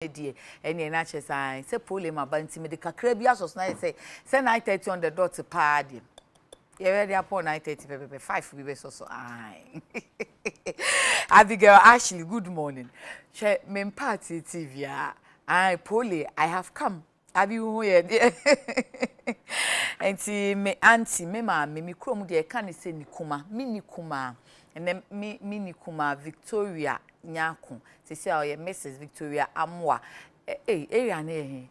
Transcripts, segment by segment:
die ene na che sai se pole ma banti me de kakra bi asos na say 9:30 on the dot pa die you ready upon 9:30 5 we so ai Abigail Ashley, good morning. She me party TV I pole I have come abi hu ye enti me auntie me ma me krom de ka ne se nikuma me nikuma ene me nikuma Victoria Nyako sisi a ye Mrs Victoria Amwa area na ehe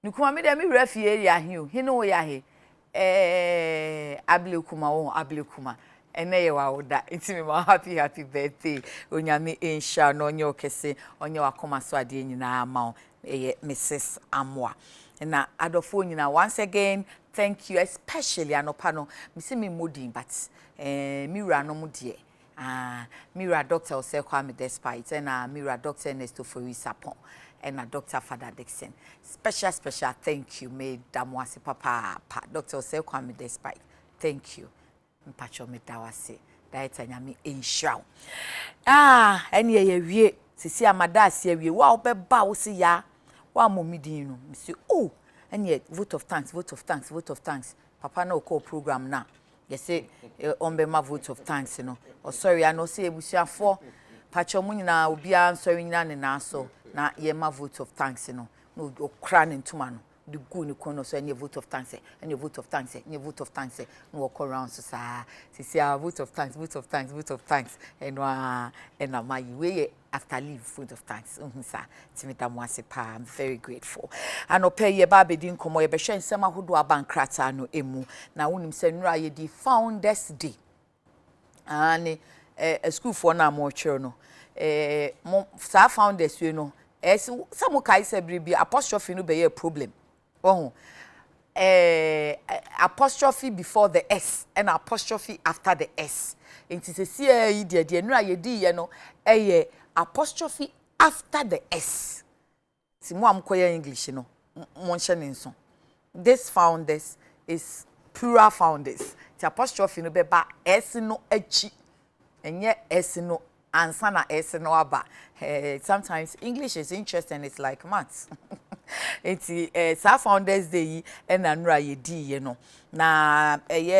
nikuma me de me refi area he o he no ya he ablekuma ene ye wa oda enti me ma happy birthday onyame insha no onye okese onye wakoma so ade nyina ama Mrs Amwa na adofo nyina once again thank you especially anopano me see me modin but mira no mudie Mira Dr. Osekwame Despite and Mira Dr. Ernesto Sapon and Dr. Father Dixon. Special thank you, made Damwasi Papa, Dr. Osekwame Despite. Thank you. Mpacho me dawase. Daita nyami inshaw. Eni ye sisi amadasi ye wa obeba wo si ya. Wa momidi no. Me say, "Oh, eni vote of thanks. Papa na call program na." Yes, on be my vote of thanks, you know. Oh, sorry, I know say for Pachomun na ubia sorry na so na ye my vote of thanks, you know. No crying into man. The good no kono so any vote of thanks, any vote of thanks, any vote of thanks, no walk around so say vote of thanks, and my way after leave vote of thanks. Sir, Timita Mwase pa, I'm very grateful. And pay ye baby din komo ye be hwe nsema hodo abankrata no emu na wonim se nura ye di Founders Day. And a school for na mo chiro no sa founders we no some kai se bribi apostrophe no be ye problem. Oh, apostrophe before the S and apostrophe after the S. Inti se si de nura ye di ye no apostrophe after the S. Si mo am koye English no mo nche nso. This founders is plural founders. The apostrophe no be ba S no achi. Enye S no ansa na S no aba. Sometimes English is interesting, it's like maths. It's our Founders Day and anura ye di ye no. Na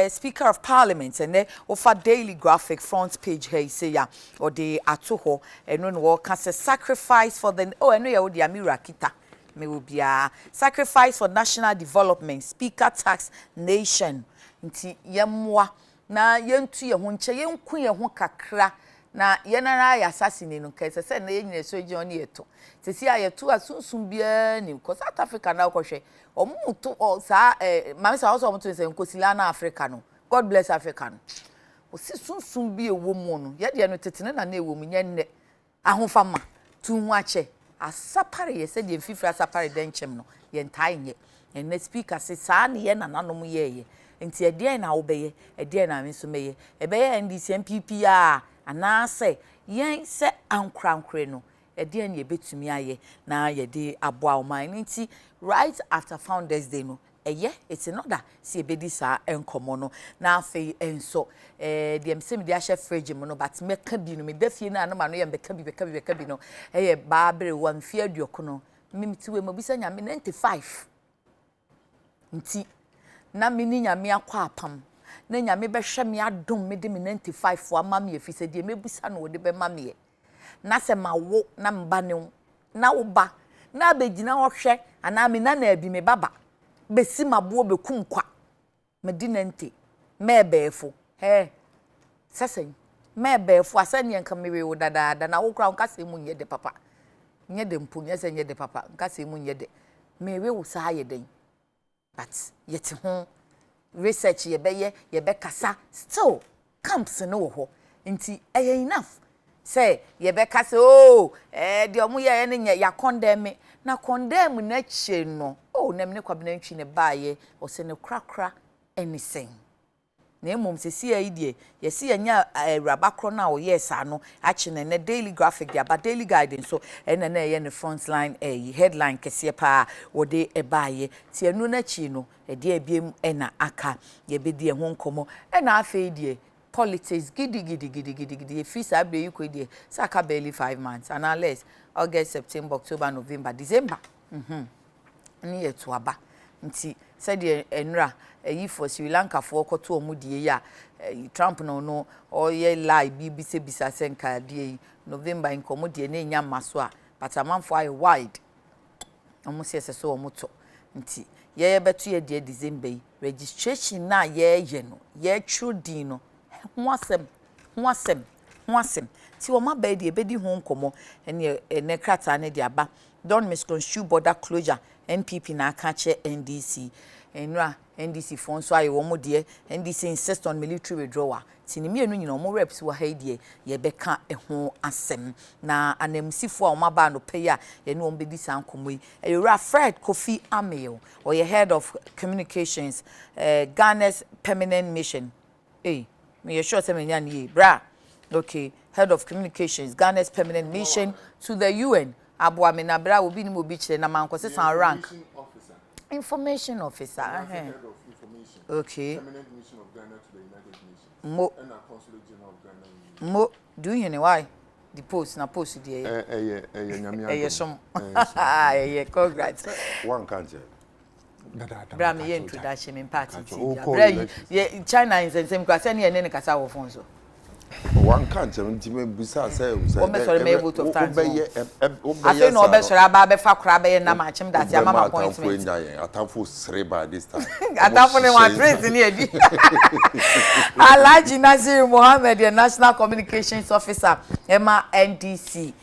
Speaker of Parliament and they offer daily graphic front page here say ya or the atoho and no work as a sacrifice for the I know ya odi amira kita. Me will be a sacrifice for national development, speaker tax nation. Nti yemwa na yentu ye ho nche yenku ye ho kakra na yenara ya assassin no kese se na yenyine so ji oni eto sisi ayeto asunsun bia ni ko South Africa na ko hwe omuto sa mama sa also omuto se nkosila na Africa no God bless Africa no o si sunsun bia ewo mu no ye de no tetene na ewo mu nyenne ahofama tu hu ache asapare ye se de fifra asapare denchem no ye ntai nye enne speaker se sa na ye nananom ye nti ede na wo beye ede na me so meye ebeye NDC MPP anase yen se ankrankre no ede na ebetumi aye na ye de aboa o man nti right after Founders Day no it's another see ebedi sa enkomo no na afei enso dem se me de ahye fridge mo no but meka bi no me dafie na no ma no ye beka bi no ba bere wan fie aduoko no mimtiwe mabisa nyame 95 nti na mini nyame akwa apam na nyame behwe me adom me de me 95 fo ama me efise de mebusa no de be ma me na se ma wo na mba ne na wo ba na begina wo hwe ana me na abi me baba besi mabo bekum kwa me di 90 mebefo sesen mebefo asane nka mewe wo dada na wo kra nka se mu nye de papa nye de mpu nye se nye de papa nka se mu nye de mewe wo sa ye den but yet research ye be kasa still camps no ho nti enough say ye be kasa de omu ye ne ya condemn me na condemn na che no na me ne kwabena ntwi ne baaye o se ne krakra anything na emom se si aidie ye si anya rabakro na o yes ano achi ne daily graphic ya ba daily guidance so ene na ye ne front line headline kese pa wo de ebaaye ti enu na chi no de abiem ena aka ye be die ho nkomo ena afa die politics gidi e fi sa be you ko die saka barely 5 months and unless August, September, October, November, December. Ni yetu aba. Nti said enra for Sri Lanka for koto omudie ya Trump no or ye lie BBC bisa senka die November inkomodie na nya maso a but amanfo ay wide. Omo se so omoto. Nti ye beto ye die December registration na ye no ye trudin no ho asem ti o ma ba die bedi ho nkomo ne krata ne de aba don't misconstrue border closure NPP na catch NDC enra NDC phone so aye wo mo de NDC insist on military withdrawal tinimi enu nyina mo reps wa ha die ye beka ho asem na anamsifo a ma ba no pay a ye no ombedi sankomo yi eyura Fred Kofi Ameo or ye head of communications Ghana's permanent mission me you sure say me nya ni bra okay head of communications Ghana's permanent mission to the UN Abua me na bra obi ni mo bi kire na manko se san rank information officer head of information okay permanent mission of Ghana to the United Nations mo and a consulate general of Ghana mo do you know why the post na post there nyamia some congrats one can't bra me introduction in party bra China is the same class any ne kasa wo phone so one can't bisa say me able to time I feel no be sure aba be fa kra be na ma chem that ya mama appointment atamfo sreba this time atamfo ne one trace ni edi Alhaji Nasir Mohammed the National Communications Officer Emma NDC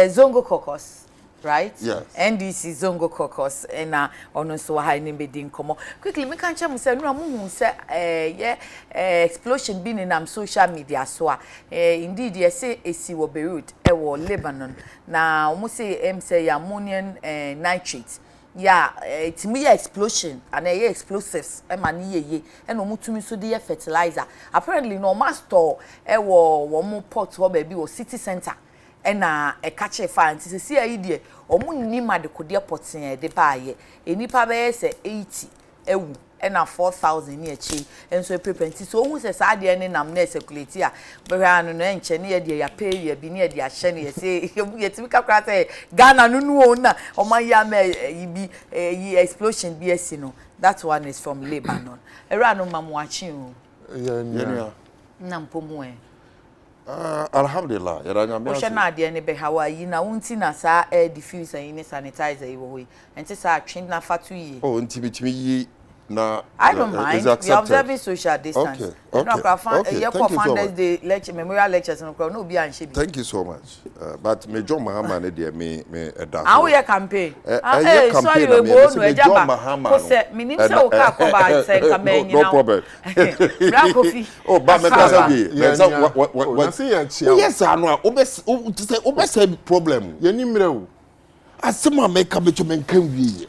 Zongo Caucus right? Yes. NDC Zongo Caucus and ono so ha ni bedi nkomo. Quickly me kan chem say no mu say explosion been in social media so indeed you say esi wo Beirut e wo Lebanon na omo say say ammonium nitrate yeah it's me explosion and explosives e ma ni yeye e no mutumi so dey fertilizer apparently no master e wo mo port wo ba bi wo city center ena e kache fa nti se ayi de omu nni ma de kode poten de baaye enipa be se 80 ewu ena 4000 ni achi enso prepare so ohun se sa de ne nam na circulate a behwa no no enche ne ye de ya pay ye bi ne de ahye ne ye se ye timi kakra se Ghana no no na o man ya me yi explosion bi esi no that one is from Lebanon era no mamwachi o yeah na mpomu alhamdulillah yaranya me o hwe na de ne be hawaii na wonti na sa air diffuser yi ne sanitizer yi wo yi enti sa atwe na fatu yi oh ntimi yi na I don't mind. We are observing social distance. Okay. Founders Day lecture, memorial lectures, no be and thank you so much. But me John Mahama ne dey me that. How your campaign? Hey, sorry, we go no John Mahama. Because minim say o ka ko ba say campaign you know. No problem. Black coffee. Oh, ba me kasa bi. What see ya chia. Yes, I know. O say problem. Ye ni mre o. Asema make am to men kan wi.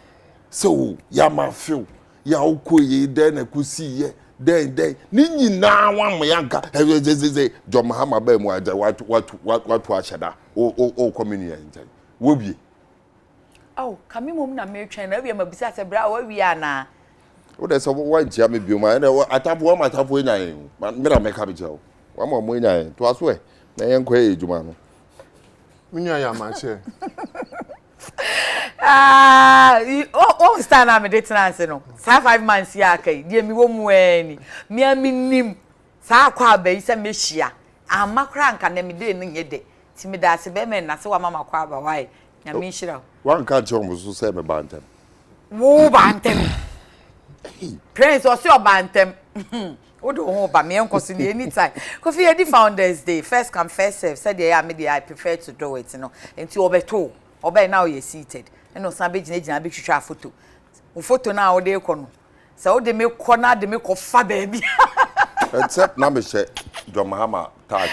So, ya ma feel ya okoye den akusi ye den ni nyina wan mo yanka John Mahama ba mu aja what ashada o community ntai wo bie oh kami mom na me twen na wi ma bisa se bra wa wi ana o de so wan tia me bio ma na atafo nyan me na me ka bi jaw wa mo nyan to aso e na yen kwa ejuma no minya ya ma che stand am de tenance no sa 5 months ya kai die mi wo mu ani mi aminim sa kwa ba yi se me hia amakra nka na mi de no yede ti mi da se be me na se wa mama kwa ba wai nya mi hira wan ka che omo so se me bantem wo bantem prince o se o bantem o do ho ba me enkoso ni anytime Kofi Edi Founders Day first come first serve said yeah me I prefer to do it no enti obeto obey now you seated and no san be gina be twitwa photo o photo na o de kono so o de me kona de me ko fa baby except na me she John Mahama tag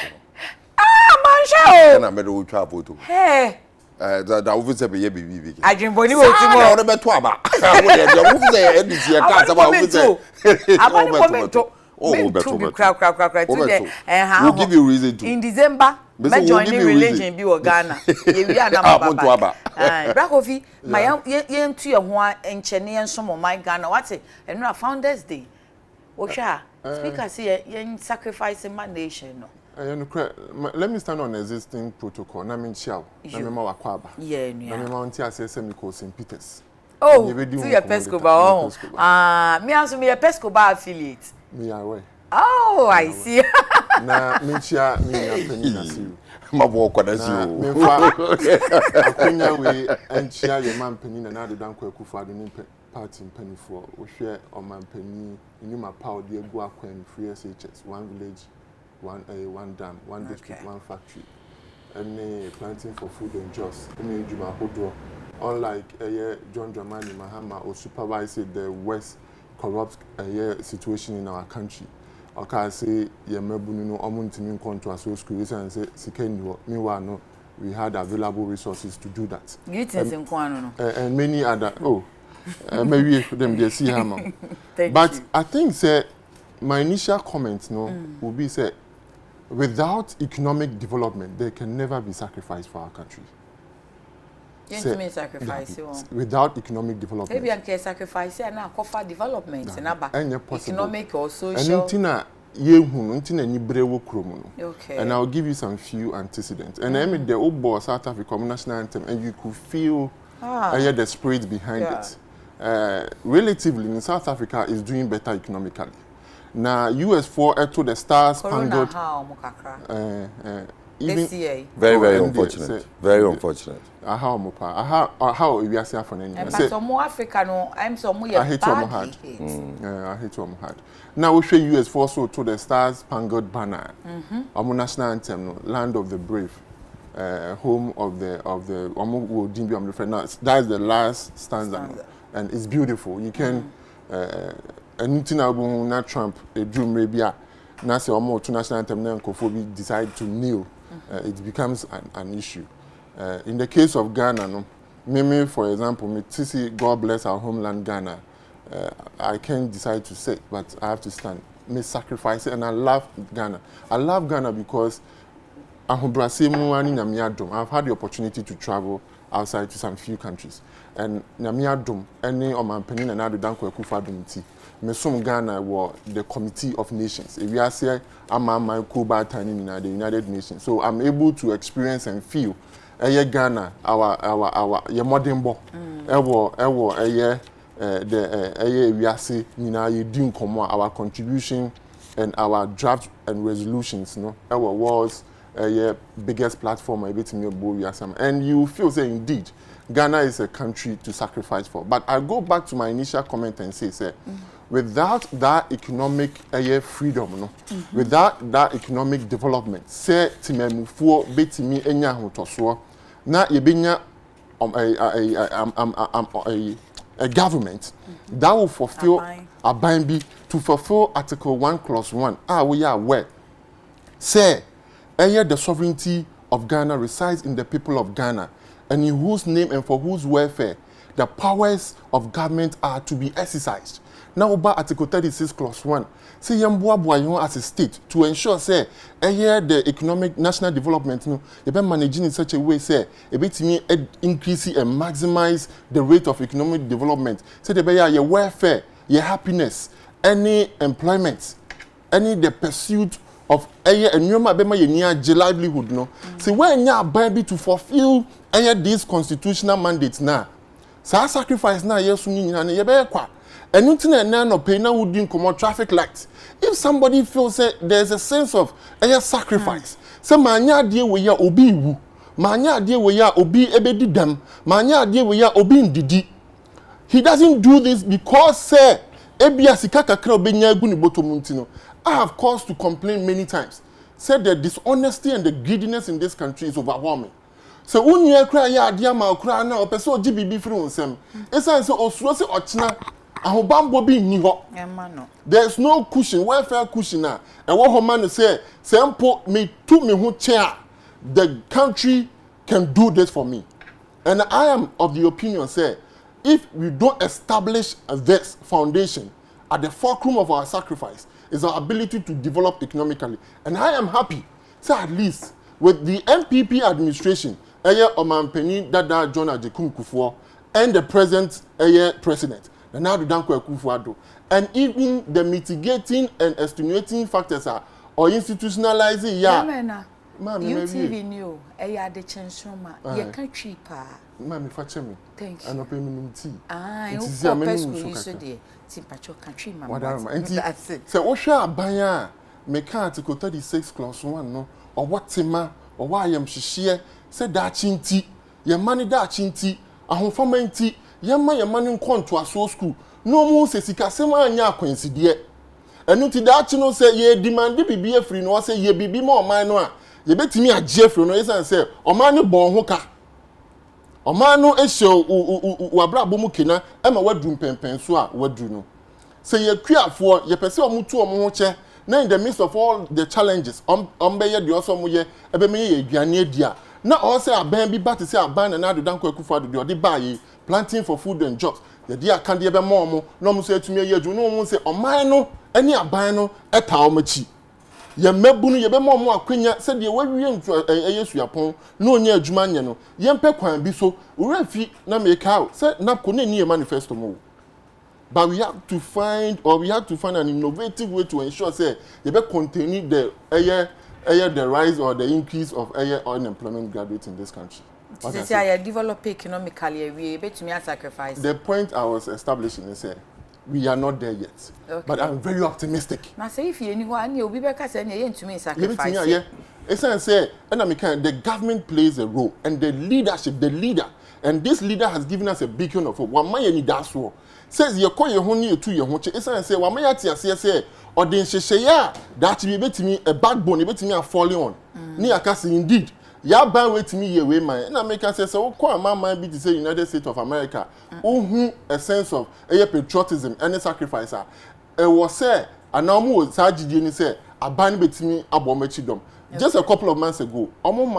man show na me do twa photo hey da wo se be ye bibi ajinboni wo ti mo o de beto aba wo de wo se edisi e ka sa ba wo se abani momento oh beto we'll give you reason to in December me joining religion bi wo Ghana ye wi ana baba Bra Kofi my ye ntu ye ho enche ne ensomo my Ghana what enura Founders Day o hwa speaker say ye sacrifice my nation no Let me stand on existing protocol. Na me chiao. Na me ma wakwaba. Yeah, na me ma unti asese me ko St. Peters. Oh, to your Pesco ba. Me also me a Pesco ba affiliate. Me away. Oh, I see. Na me chia me apeni na siru. Ma bo kwada siru. Me fa akunya we enchia ye man peni na do dan kwa kufa do ni party peni for. Wo hwe o man peni ni ma power de egu akwan free SHS, one village, one dam, one district, one factory. And planting for food and jobs. Unlike John Dramani Mahama or supervise the worst corrupt situation in our country. Okay, say ye mebuno omuntimin konto aso schools and say sikeni. Meanwhile, no, we had available resources to do that. And many other maybe them they see hammer. But I think say my initial comment will be say without economic development, there can never be sacrifice for our country. You sacrifice without economic development. Maybe I can sacrifice and now offer development economic or social. Okay. And I'll give you some few antecedents. And I mean the old boss South Africa national anthem, and you could feel the spirit behind it. Relatively, in South Africa is doing better economically. Now, US4 to the stars spangled. This year. Very unfortunate. Very unfortunate. How we are saying for any. But some more Africa no, I'm some more. I hate what I hate what I had. Now we show US4 so to the stars spangled banner. Our national anthem, land of the brave, home of the that's the last stanza, and it's beautiful. You can. Anything about not Trump, a dream maybe now say more to national anthem and Kofobi decide to kneel, it becomes an issue. In the case of Ghana, no, me for example, me see God bless our homeland Ghana. I can't decide to say, but I have to stand. Me sacrifice it, and I love Ghana. I love Ghana because I've had the opportunity to travel outside to some few countries, and Namiadum, any of my opinion, and I do danko ekufadum. Mesum Ghana were the Committee of Nations. If you are saying I'm my Cuba in the United Nations, so I'm able to experience and feel Ghana, our modern bo, we are saying you doing our contribution and our draft and resolutions. No, our was biggest platform a bit in and you feel say indeed Ghana is a country to sacrifice for. But I go back to my initial comment and say, without that economic freedom, no, without that economic development, say timemufo betimi enya hotoswo, na yebenya a government that will fulfill a binding to fulfill Article 1+1. We are aware. Say, the sovereignty of Ghana resides in the people of Ghana, and in whose name and for whose welfare the powers of government are to be exercised. Now, about Article 36+1, say Yamboa as a state to ensure, say, the economic national development, you be managing in such a way, say, a bit increase and maximize the rate of economic development. Say, your welfare, your happiness, any employment, any the pursuit of and you livelihood, no. See, when you are baby to fulfill these constitutional mandates now, so sacrifice now, yes, and nothing and none of pay now would do come traffic lights. If somebody feels that there's a sense of sacrifice, so manya dear we ya obi wu, manya dear we ya obi ebedi dem, manya dear we ya obi ndidi. He doesn't do this because say ebia sikaka kra obenya gu ni botomuntino. I have cause to complain many times. Said the dishonesty and the greediness in this country is overwhelming. So when you cry ya dear ma cry na opeso GBB free onsem. Esa so osuro se ochina ahobambo bi ni ho. There's no cushion, welfare cushion na. And what man say sempo me to me ho chair. The country can do this for me. And I am of the opinion say if we don't establish this foundation at the fulcrum of our sacrifice is our ability to develop economically. And I am happy, so at least with the MPP administration, Omanpeni Dada John Adekye Kufuor, and the present president, and even the mitigating and extenuating factors are or institutionalizing ya UTV new Adekye Nsroma ye can cheaper mama fache me thank you anope minimum tea it is a minimum so dey timpacho country mama that's it so wo hwe aban a me ka article 36:1 no or what tema or why am hihye say da chinti ye mani da chinti ahonfama nti ye ma ye mani nkonto aso school no mu se sika sem anya akwanside enu ti da chi no say ye demand bibi afri no say ye bibi ma oman no a ye betimi agye afri no yesan say oman ne bon ho ka oman no ehye wabra bomu kena e ma wadu mpempen so a wadu no say ye kuafo ye pese omutu omo ho che na in the midst of all the challenges be de also mo ye ebe me ye aduane adia na all say aban bi bat say aban na do danko akufo ado de buy planting for food and jobs ye dey akande ebe mo mo no mo say atumi ye adu no mo say oman no ani aban no eta o machi ye mabunu ye be mo mo akwanya se de wawie ntu yesu yapon na onya adwuma nye no ye mpe kwan bi so ora fi na make out say na ko na ni manifesto mo. But we have to find an innovative way to ensure say you be continue the the rise or the increase of unemployment graduates in this country. Say I develop economically, we be to me sacrifice. The point I was establishing is we are not there yet. Okay. But I'm very optimistic. Now say if you anyone you be better say you to me sacrifice. It's say the government plays a role and the leader and this leader has given us a beacon of hope. One man that's all. Says you call your honey to your honey. It's say one man say or the shesheya that be betimi a backbone betimi are falling on. Ni akasi indeed. Ya ban wait me ye way man. Na make say so kwa man be to say United States of America. A sense of patriotism and sacrifice. It was say anamu sajiji ni say aban betimi abomachidom. Just a couple of months ago,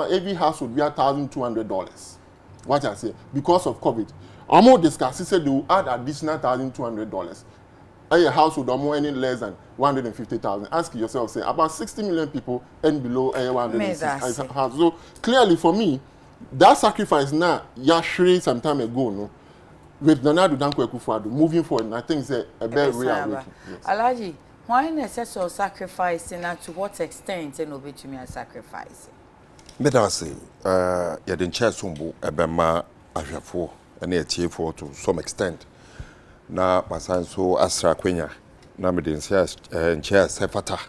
every house would be $1,200. What I say because of COVID. Almost discussed, he said they will add additional $1,200. A house would almost any less than 150,000. Ask yourself, say about 60 million people and below 160,000 house. So clearly for me, that sacrifice now, Yashri some time ago, no, with Nana Danko Akufo-Addo moving forward, and I think it's a very real. Yes. Alaji, why necessary sacrificing and to what extent and obey to me as sacrificing? But I say, you didn't share some about Ajafo. And for to some extent. Na pasan so Asra Quenya, na me den chair Sefata,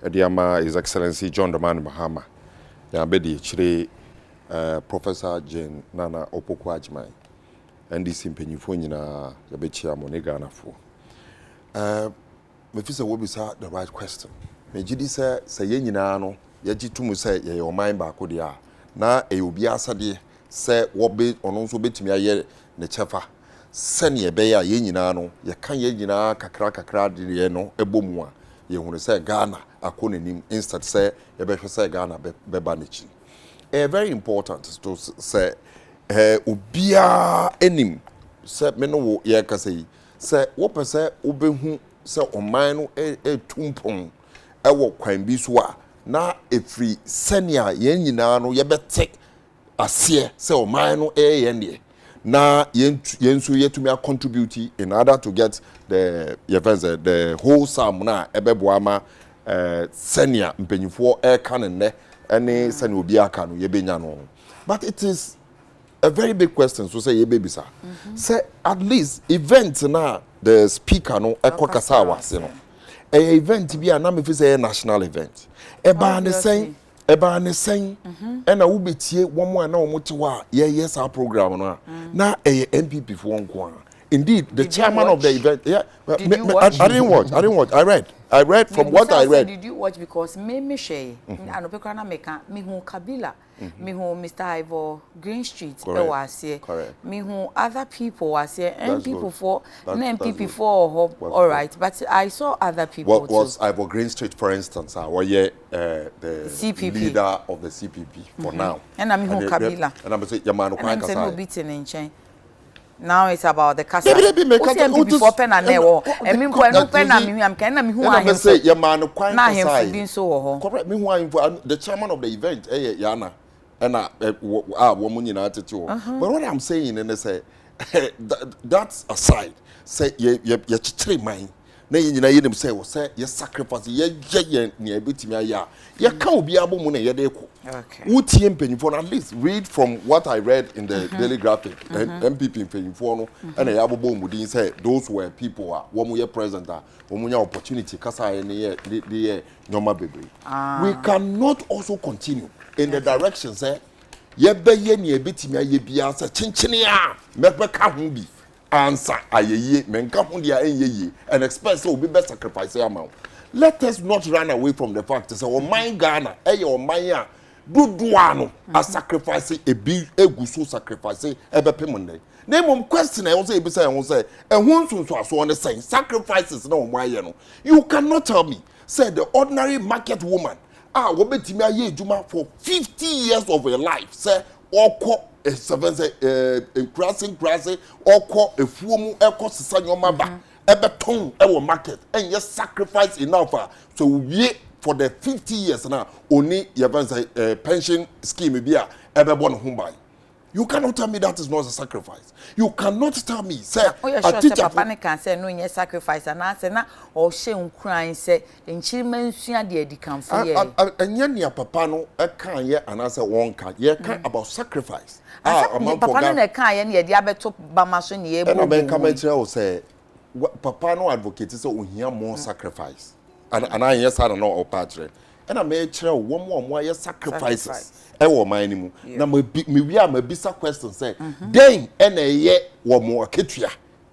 Ediama His Excellency John Dramani Mahama, ya bedi chire Professor Jane Nana Opoku Ajimai, NDC mpanyifo nyina ya bechia monega na fo. Me fi say we bisa the right question. Me gidi say ye nyina no, ye gitumu say ye your mind ba ko dia na e obi asade se wo be ono so betimi aye ne chefa sene ye be ya ye nyina no ye kan ye nyina kakra de ye no ebomu a ye hunu se Ghana akonanim instant se ye be hwe se Ghana be ba nechi very important to say obia enim se me no wo ye ka sei se wo pese obehu se oman no tumpon ewo kwan bi so a na efri sene a ye nyina no ye bete asie se oman no yende na yensu yetumi contribute in order to get the whole sum na ebeboama senior mpanyifo kanenne ene senior obi aka no yebenya no. But it is a very big question so say yebebisa say at least event na the speaker no ekokasa wase no event bi na me fi say national event eba ne sen ena wo betie womo na wo tewa yes our program no na MPP for nko. Indeed the chairman of the event I didn't watch I read from what I read. Did you watch? Because me share anopekra na meka me hu Kabila me hu Mr. Ivor Green Street was here me hu other people was here and people for MPP for all right, but I saw other people. What was Ivor Green Street for instance the CPP leader of the CPP for now and me hu Kabila and I'm say yamano kwan kasa no beating in chain. Now it's about the casa. Before pen and never. I mean, when no pen and me, I'm kind of who I say, your man, quite being so. Correct me, the chairman of the event, Yana, and woman united too. But what I'm saying, and they say, that's aside, say, you're mine. na ye nyina ye dem say wo say ye sacrifice ye ye ne ebetimi aya ye ka obi abomu na ye de ko utie mpanyimfo at least read from what I read in the Daily Graphic MPP mpanyimfo no and ya abobo mudin say those were people wo mu ye present wo mu nya opportunity kasa ye ne ye nyoma bebre. We cannot also continue in the direction say ye be ye ne ebetimi aye bia say chinchini a mebeka ho bi answer ayeye menka ho dia enye and expect so be sacrifice amount. Let us not run away from the fact say o man Ghana o man a dodoano a sacrifice a big eguso sacrifice ebe pemonde. Name question I also be say won say ehun sunso aso on say sacrifices na o man no. You cannot tell me say the ordinary market woman wo betimi aye ejuma for 50 years of her life say okọ seven say crossing okọ efuomu eko sesa nyoma ba ebe ton e market and yes sacrifice enough so we for the 50 years now only your say pension scheme be ebe born home by. You cannot tell me that is not a sacrifice. You cannot tell me say a teacher papa can say no yes sacrifice and I say na o she nkran say enchirima nsua de adikan fo ye anya nia papa no e kan ye and I say one kan ye kan about sacrifice papa no na kan ye na de abeto bama so ne ye bo and I come tell say papa no advocate say ohia more sacrifice and I yes I don't know opatre and I may tell one more yes sacrifices ewo man ni mu na me wi a ma bisa question say then ena ye wo mo aketua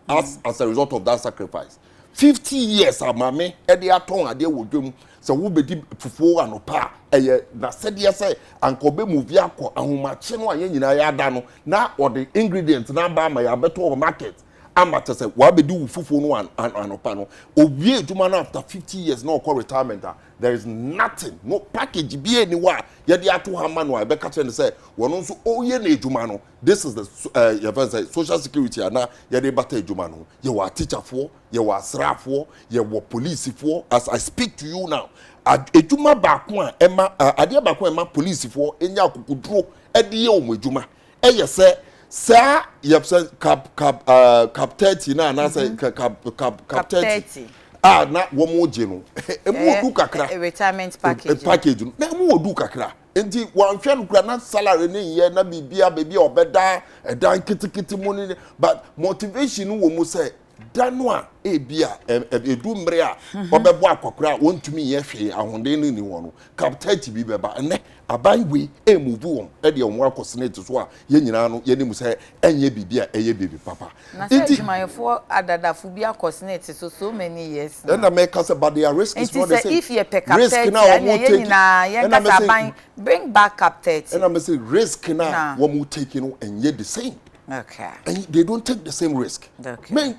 as a result of that sacrifice 50 years amame e de aton ade wodwom so wo bedi fufuo anopa eye na sede say ankobe movie akọ ahomache no anye nyina ya da no na or the ingredients na ba ma ya beto market amata say wa bedi fufuo no anopa no owie eduma no after 50 years no call retirement there is nothing no package be anywhere ye dey ato ha manual be ka tell say wono so oye na eduma no this is the social security ana ye dey bata eduma no ye wa teacher for ye wa srafo ye wa police for as I speak to you now eduma ba ko a ema ade ba ko ema police for enya akukuduro e dey ye o eduma e ye say sir you say cap 30 na na say cap 30 na wo mo je no e mo du kakra retirement package no na mo du kakra enti wan hwe no kura na salary ne ye na bibia baby obeda edan kitikiti mo ni but motivation wo mo say dano a ebia edu mre a obebo akokora wontumi ye hwe ahonde no ni wo no cap 30 bi beba ne aban we move won e de won akosene so a ye nyina no ye nim say enye bibia eye bibi papa enti jumayefo adadafo bi akosene so many years then I make us about their risk is what they say if you pick up 30 and you bring back cap 30 and I say risk na what mu taking and yet the same. Okay. And they don't take the same risk. Okay. Men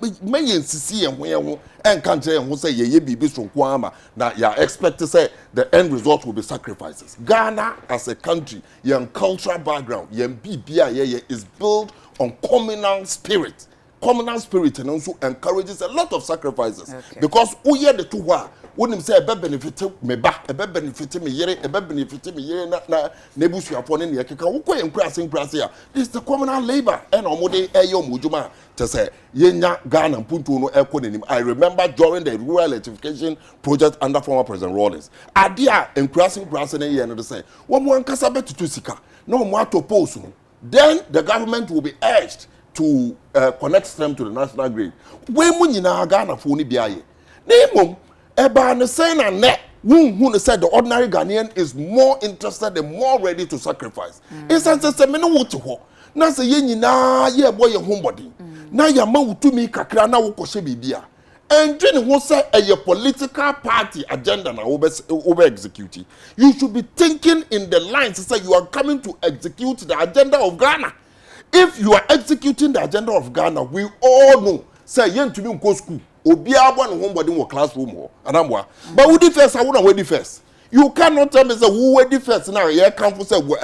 insist and when and can't say who say ye be so kwama now you expect to say the end result will be sacrifices. Ghana as a country, your cultural background, your BBI is built on communal spirit. Communal spirit and also encourages a lot of sacrifices. Okay. Because who hear the two wouldn't say a benefit me back, a benefit me yere, a benefit me yere na nebusu upon in the Akaka, who quite crossing here. This is the communal labor and omode ayo mujuma to say yenya Ghana punto no economy. I remember during the rural electrification project under former President Rawlings. Adia and crossing here and say, one more casabe to sika, no more to post. Then the government will be urged to connect them to the national grid. When munina Ghana for ni biaye. Name Eba ne say na ne who said the ordinary Ghanaian is more interested and more ready to sacrifice. It's as a me no wo to ho. Na say ye nyina ye boy ye homebody. Na ya ma wutumi kakra na wo kohye bibia. And when who say a political party agenda na over execute. You should be thinking in the lines to say you are coming to execute the agenda of Ghana. If you are executing the agenda of Ghana, we all know say yen to me go school. Obia one homebody in classroom or anamwa. But who the first? I wouldn't wait the first. You cannot tell me say who wait the first now. Yeah, come for say wait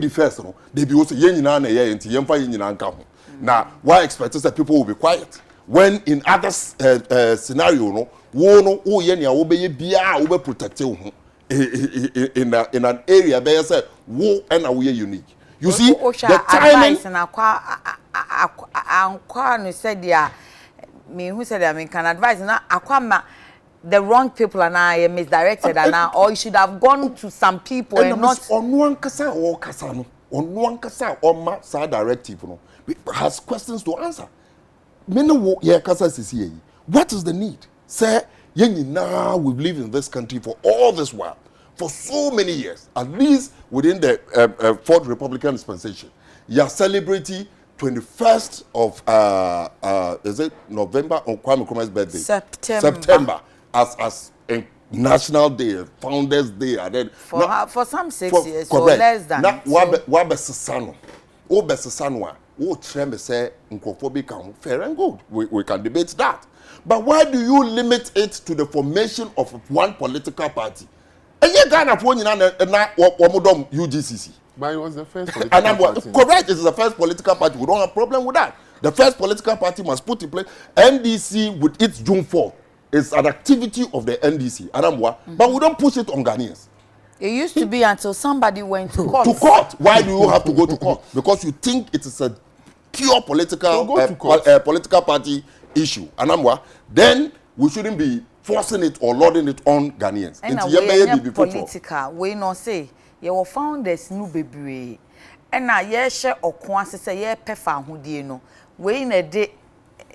the first. No, they be also yen na na yen ti yen fa yen na nka ho. Now, why expect that people will be quiet when in other scenario no, wo no wo yen ya wo be bia wo be protect you in an area where say wo and we unique. You see, the timing. And no said ya me who said I mean can advise na akwama the wrong people and I misdirected and now or you should have gone to some people and not on one kasa or kasano on one kasa or ma sa directive no has questions to answer. Many yeah kasa sisi. What is the need? Say now we've lived in this country for all this while, for so many years, at least within the fourth Republican dispensation. You are celebrating 21st of is it November on Kwame Nkrumah's birthday? September as a national day, Founders Day, and then for some 6 years, so less than. Now, what besesano? O besesano? O trembe say nkofobika fair and good. We can debate that. But why do you limit it to the formation of one political party? And you Ghana for na omodom UGCC. But it was the first political party. Correct, it's the first political party. We don't have a problem with that. The first political party must put in place. NDC with its June 4th is an activity of the NDC. But we don't push it on Ghanaians. It used to be until somebody went to court. To court. Why do you have to go to court? Because you think it is a pure political political party issue. Then we shouldn't be forcing it or loading it on Ghanaians. And political, we no say you founders no bebre. And na ye share okwan se ye pefa ahudie no. We na de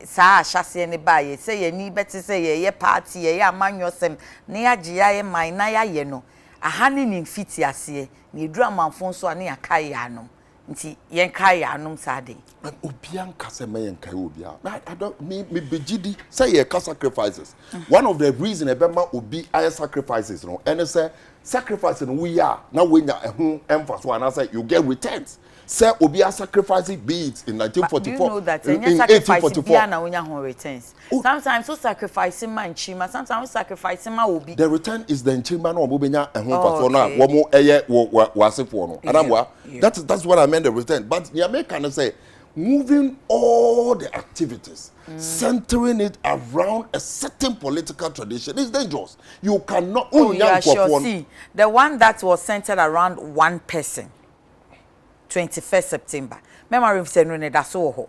sa ahase ne ba ye say ye ni beti say ye party ye amanyosem na ya gya ye man na ya ye no. Ahani ni mfiti ase ni dru amanfo so ane akai ya no. Nti yen kai ya no sade. Obian kase me yen kai obia. I don't me begidi say ye ka sacrifices. One of the reason ebema obi aye sacrifices no and say sacrificing we are now when ya ehun emphasis and say you get returns. Say obi are sacrificing be it in 1944. Do you know that in 1844 na wonya hon returns. Sometimes so sacrificing man chima, sometimes sacrificing ma obi. The return is the chima no obenya ehun faso na wo mo eye wasefo no. Adamwa that's what I meant the return. But the American say moving all the activities, centering it around a certain political tradition is dangerous. You cannot. See, the one that was centered around one person, 21st September. Memory said no, that's so.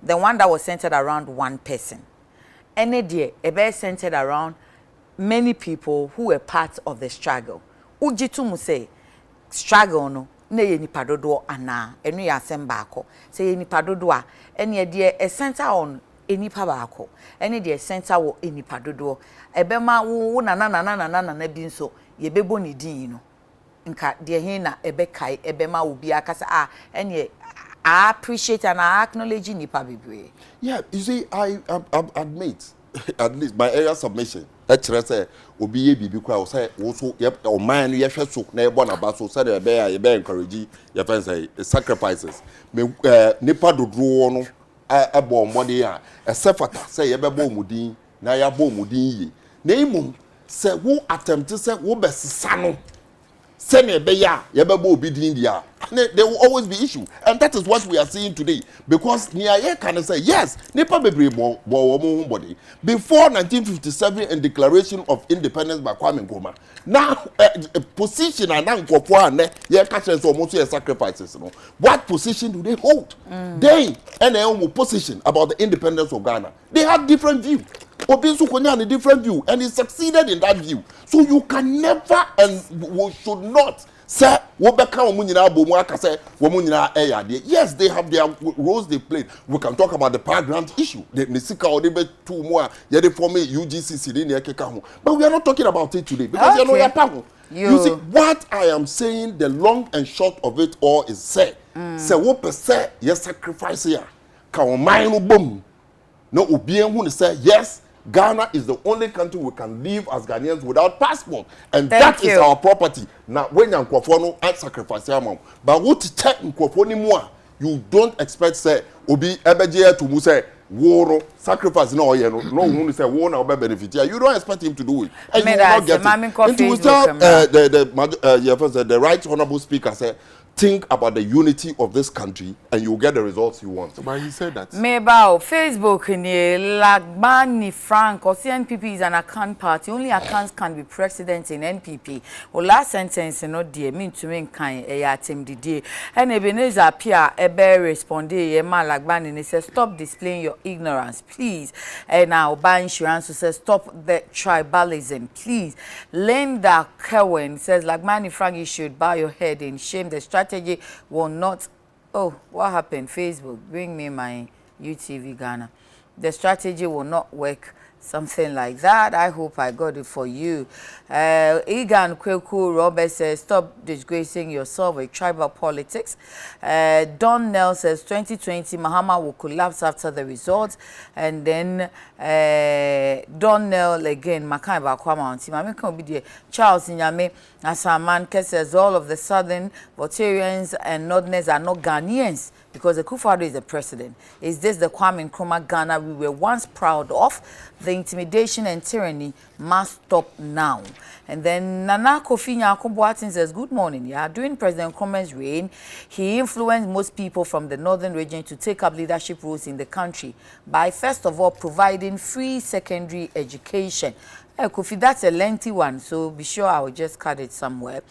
The one that was centered around one person, any day, a centered around many people who were part of the struggle. Ujitu mu say struggle no. Na ye nipa dodo ana enu ya asem baako say ye nipa dodo a ene de e center on enipa baako ene de center wo enipa dodo ebema wo na bi nso ye bebo ni din no nka de he na ebekai ebema wo bia kasa ene I appreciate and I acknowledge nipa bebre. Yeah, you see I admit at least my area submission that say obi ye bibi kwa say wo so o man ye hwe so na e bo na ba so say e be encourage ye fan say sacrifices me nipa dodro no e bo mmode a e sefata say ye be bo mudin na ya bo mudin yi na imum say wo attempt say wo besesa no say na be ya ye be bo obi din dia there will always be issue and that is what we are seeing today because near here can say yes nipa bebre bo body before 1957 and declaration of independence by Kwame Nkrumah now position and nkofo ane ye ka chere so almost sacrifices no what position do they hold they and their position about the independence of Ghana they had different view Obi Nsukonya had a different view and he succeeded in that view so you can never and we should not say yes they have their roles they play. We can talk about the power grant issue the Nisika or the two more the former UGCC but we are not talking about it today because you see what I am saying the long and short of it all is say what per se yes sacrifice here can mind boom no ubien who say yes Ghana is the only country we can live as Ghanaians without passport. And that is our property. Now, when you're no and sacrifice your mom. But what to check more, you don't expect say obi ebeje to mu say war sacrifice no one say war na benefit. You don't expect him to do it. And you will not get it. And to tell the right honorable speaker say think about the unity of this country and you'll get the results you want. But he said that. Meba Facebook ni Lagbani Frank or NPP is an account party. Only accounts can be president in NPP. Or last sentence no dear mean to mean kind a team the and Ebenezer appear ebe respond ma Lagbani and says stop displaying your ignorance, please. And now buy insurance says stop the tribalism, please. Linda Kerwin says Lagbani Frank, you should bow your head in shame. The strategy will not. Oh, what happened? Facebook, bring me my UTV Ghana. The strategy will not work. Something like that. I hope I got it for you. Egan Kweku Robert says, stop disgracing yourself with tribal politics. Don Nell says, 2020, Mahama will collapse after the results. And then Don Nell again, Makai Bakwama on team. I mean, Charles Inyame, Asaman says, all of the southern Votarians and Northerners are not Ghanaians, because the Akufo-Addo is the president. Is this the Kwame Nkrumah Ghana we were once proud of? The intimidation and tyranny must stop now. And then Nana Kofi Nyakubo says, good morning. Yeah, during President Nkrumah's reign, he influenced most people from the northern region to take up leadership roles in the country by, first of all, providing free secondary education. Kofi, that's a lengthy one, so be sure I will just cut it somewhere.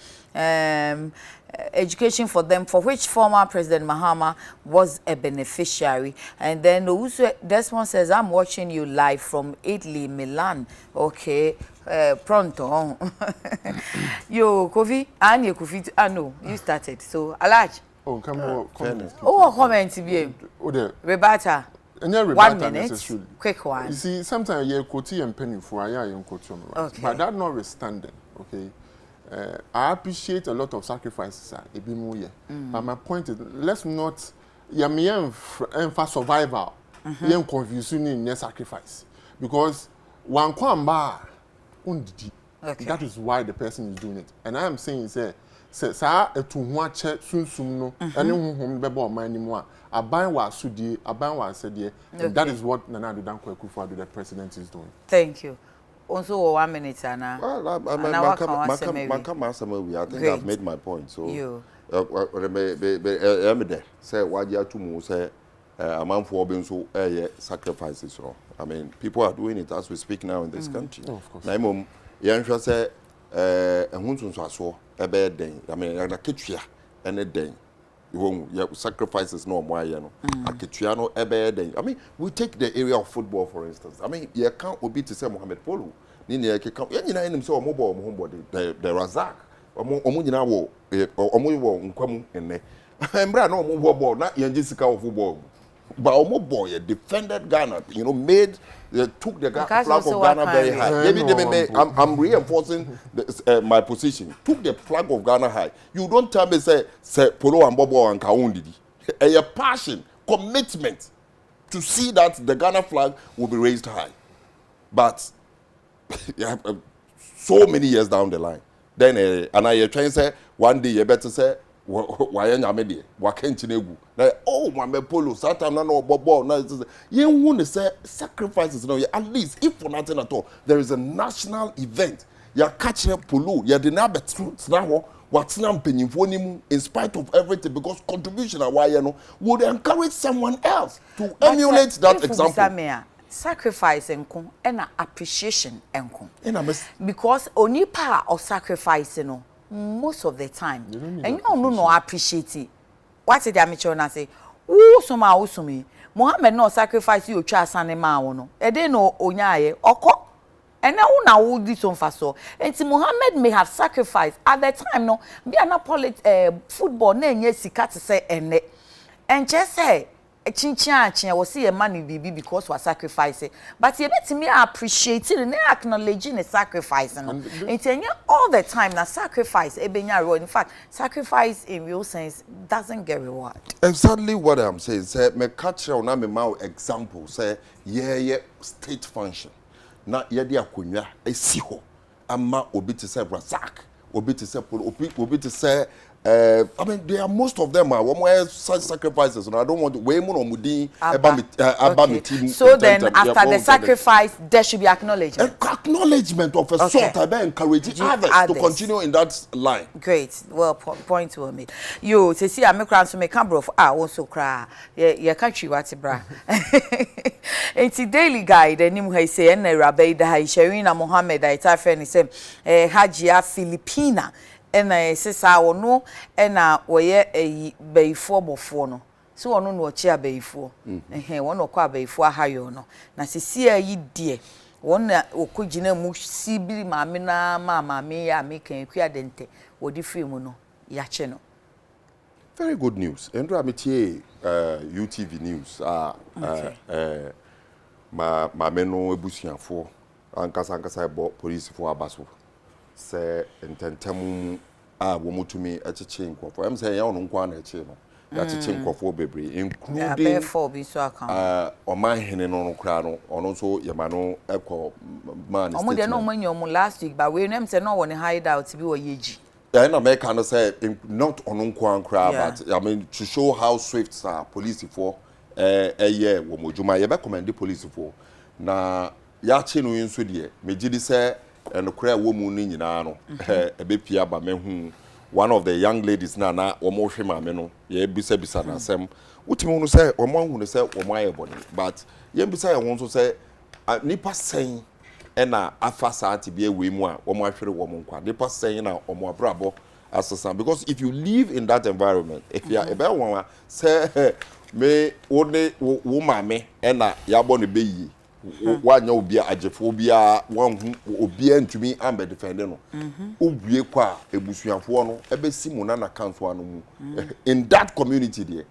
Education for them, for which former President Mahama was a beneficiary. And then also, this one says, I'm watching you live from Italy, Milan. Okay, pronto. Yo, Kofi, and you Kofi, no, you started. So, Alaj. Oh, come on. Oh, comment to be. Rebata. 1 minute. Quick one. You see, sometimes you're quoting and penny for a year, okay. But that notwithstanding, okay. I appreciate a lot of sacrifices, but my point is, let's not, for survival, confusing in their sacrifice, because one kwamba, that is why the person is doing it, and I am saying, say, to watch soon no, and whom bebo my anymore. A ban was sudi, a ban was said, and that is what Nana Akufo-Addo, the president, is doing. Thank you. Also, 1 minute, Anna. Well, I think I've made my point. So, say, why you have to move, say, a man for being so sacrifices. I mean, people are doing it as we speak now in this country. Oh, of course. Naimum, Yansha say, a hunsun saw a bad day. I mean, a kitchen and a day. You sacrifices no more, you know. A Kitchiano, a bad day. I mean, we take the area of football, for instance. I mean, you can't be to say Mohamed Polo. Nini, you know, him so mobile, homebody, the Razak, or Omunina, or Omu, Nkamu, and ne. I'm brand no mobile, not Jessica of football. But Omo boy defended Ghana, you know, took the flag of Ghana very high. I'm reinforcing my position. Took the flag of Ghana high. You don't tell me say Polo and Bobo and Kaundi. A passion, commitment to see that the Ghana flag will be raised high. But so many years down the line, then and I try and say one day you better say. Why nyamede wakentinegu na oh mama polo satan na no bobo na you want to say sacrifices no at least if for nothing at all there is a national event ya catch polo ya de na betu na ho watsena mpanyimfo nimu in spite of everything because contribution away no would encourage someone else to emulate that example. Sacrifice enko and appreciation enko because onipa of sacrifice no most of the time and you don't know appreciate it. What did I say? Woo soma Mohammed no sacrifice you twa sanema wono e dey no onyaye oko ene wo na wo di so mfaso enti Mohammed may have sacrificed at the time no be na football na enye sika te say ene enche say chinchin was see a money bibi because we sacrifice it. But you let me appreciate it and acknowledging the sacrifice and all the time na sacrifice in fact sacrifice in real sense doesn't get reward. Exactly what I'm saying. Say me catch on me mouth example say state function. Na ye dia akonwa esi ho ama obi te say Razak obi te say Polo obi te say I mean, there are most of them are one such sacrifices, and I don't want to weigh more on Mudi about team. So then, after the sacrifice, there should be acknowledgement. Acknowledgement of a sort. I be encouraging others to continue in that line. Great. Well, point well made. You to see, I'm a so me camera of also cry. Yeah, country what's bra. It's a daily guide. And him he say, and Rabbi da Sherina Mohammed, I tell friend, he say, Hajia Filipina. And I says, I will know, and I wear a bay for before no. So I know what chair bay for. And he won't acquire bay for higher no. Now, see, ye dear. One okujina mu sibiri mama na mama me ya make enquire dente wo di free mu no ya che no. Very good news. Endra metie UTV news ma meno ebusuafo ankasa ebo police fo abaso se ententamu wo mutumi echeche nkofo em se ya ono nkwa na eche no ya cheche nkofo bebre including for bi so account oman hene no kra no ono so yema no ekọ man omo de no manyo mu last week but we nem say no won hideout bi wo yeji na make can say not ono nkwa kra but I mean to show how swift police for ye wo modjuma ye be commend police for na ya che no nso de megidi say enokra wo mu ni nyina no ebepia ba mehu one of the young ladies na omo hwe ma me no ye bisa na asem utimi no say omo hu no say omo aye body but ye bisa ye won so say nipa sen na afa saati bi ewe mu a omo ahwere wo mo nkwa nipa sen na omo abrabo asesa because if you live in that environment if you ebe won say me wo ma me na ya bo no beyi wanya obi agefo obi a wan obi antumi ambe defend no obue kwa ebusuafo no ebesi mu na council anu mu in that community there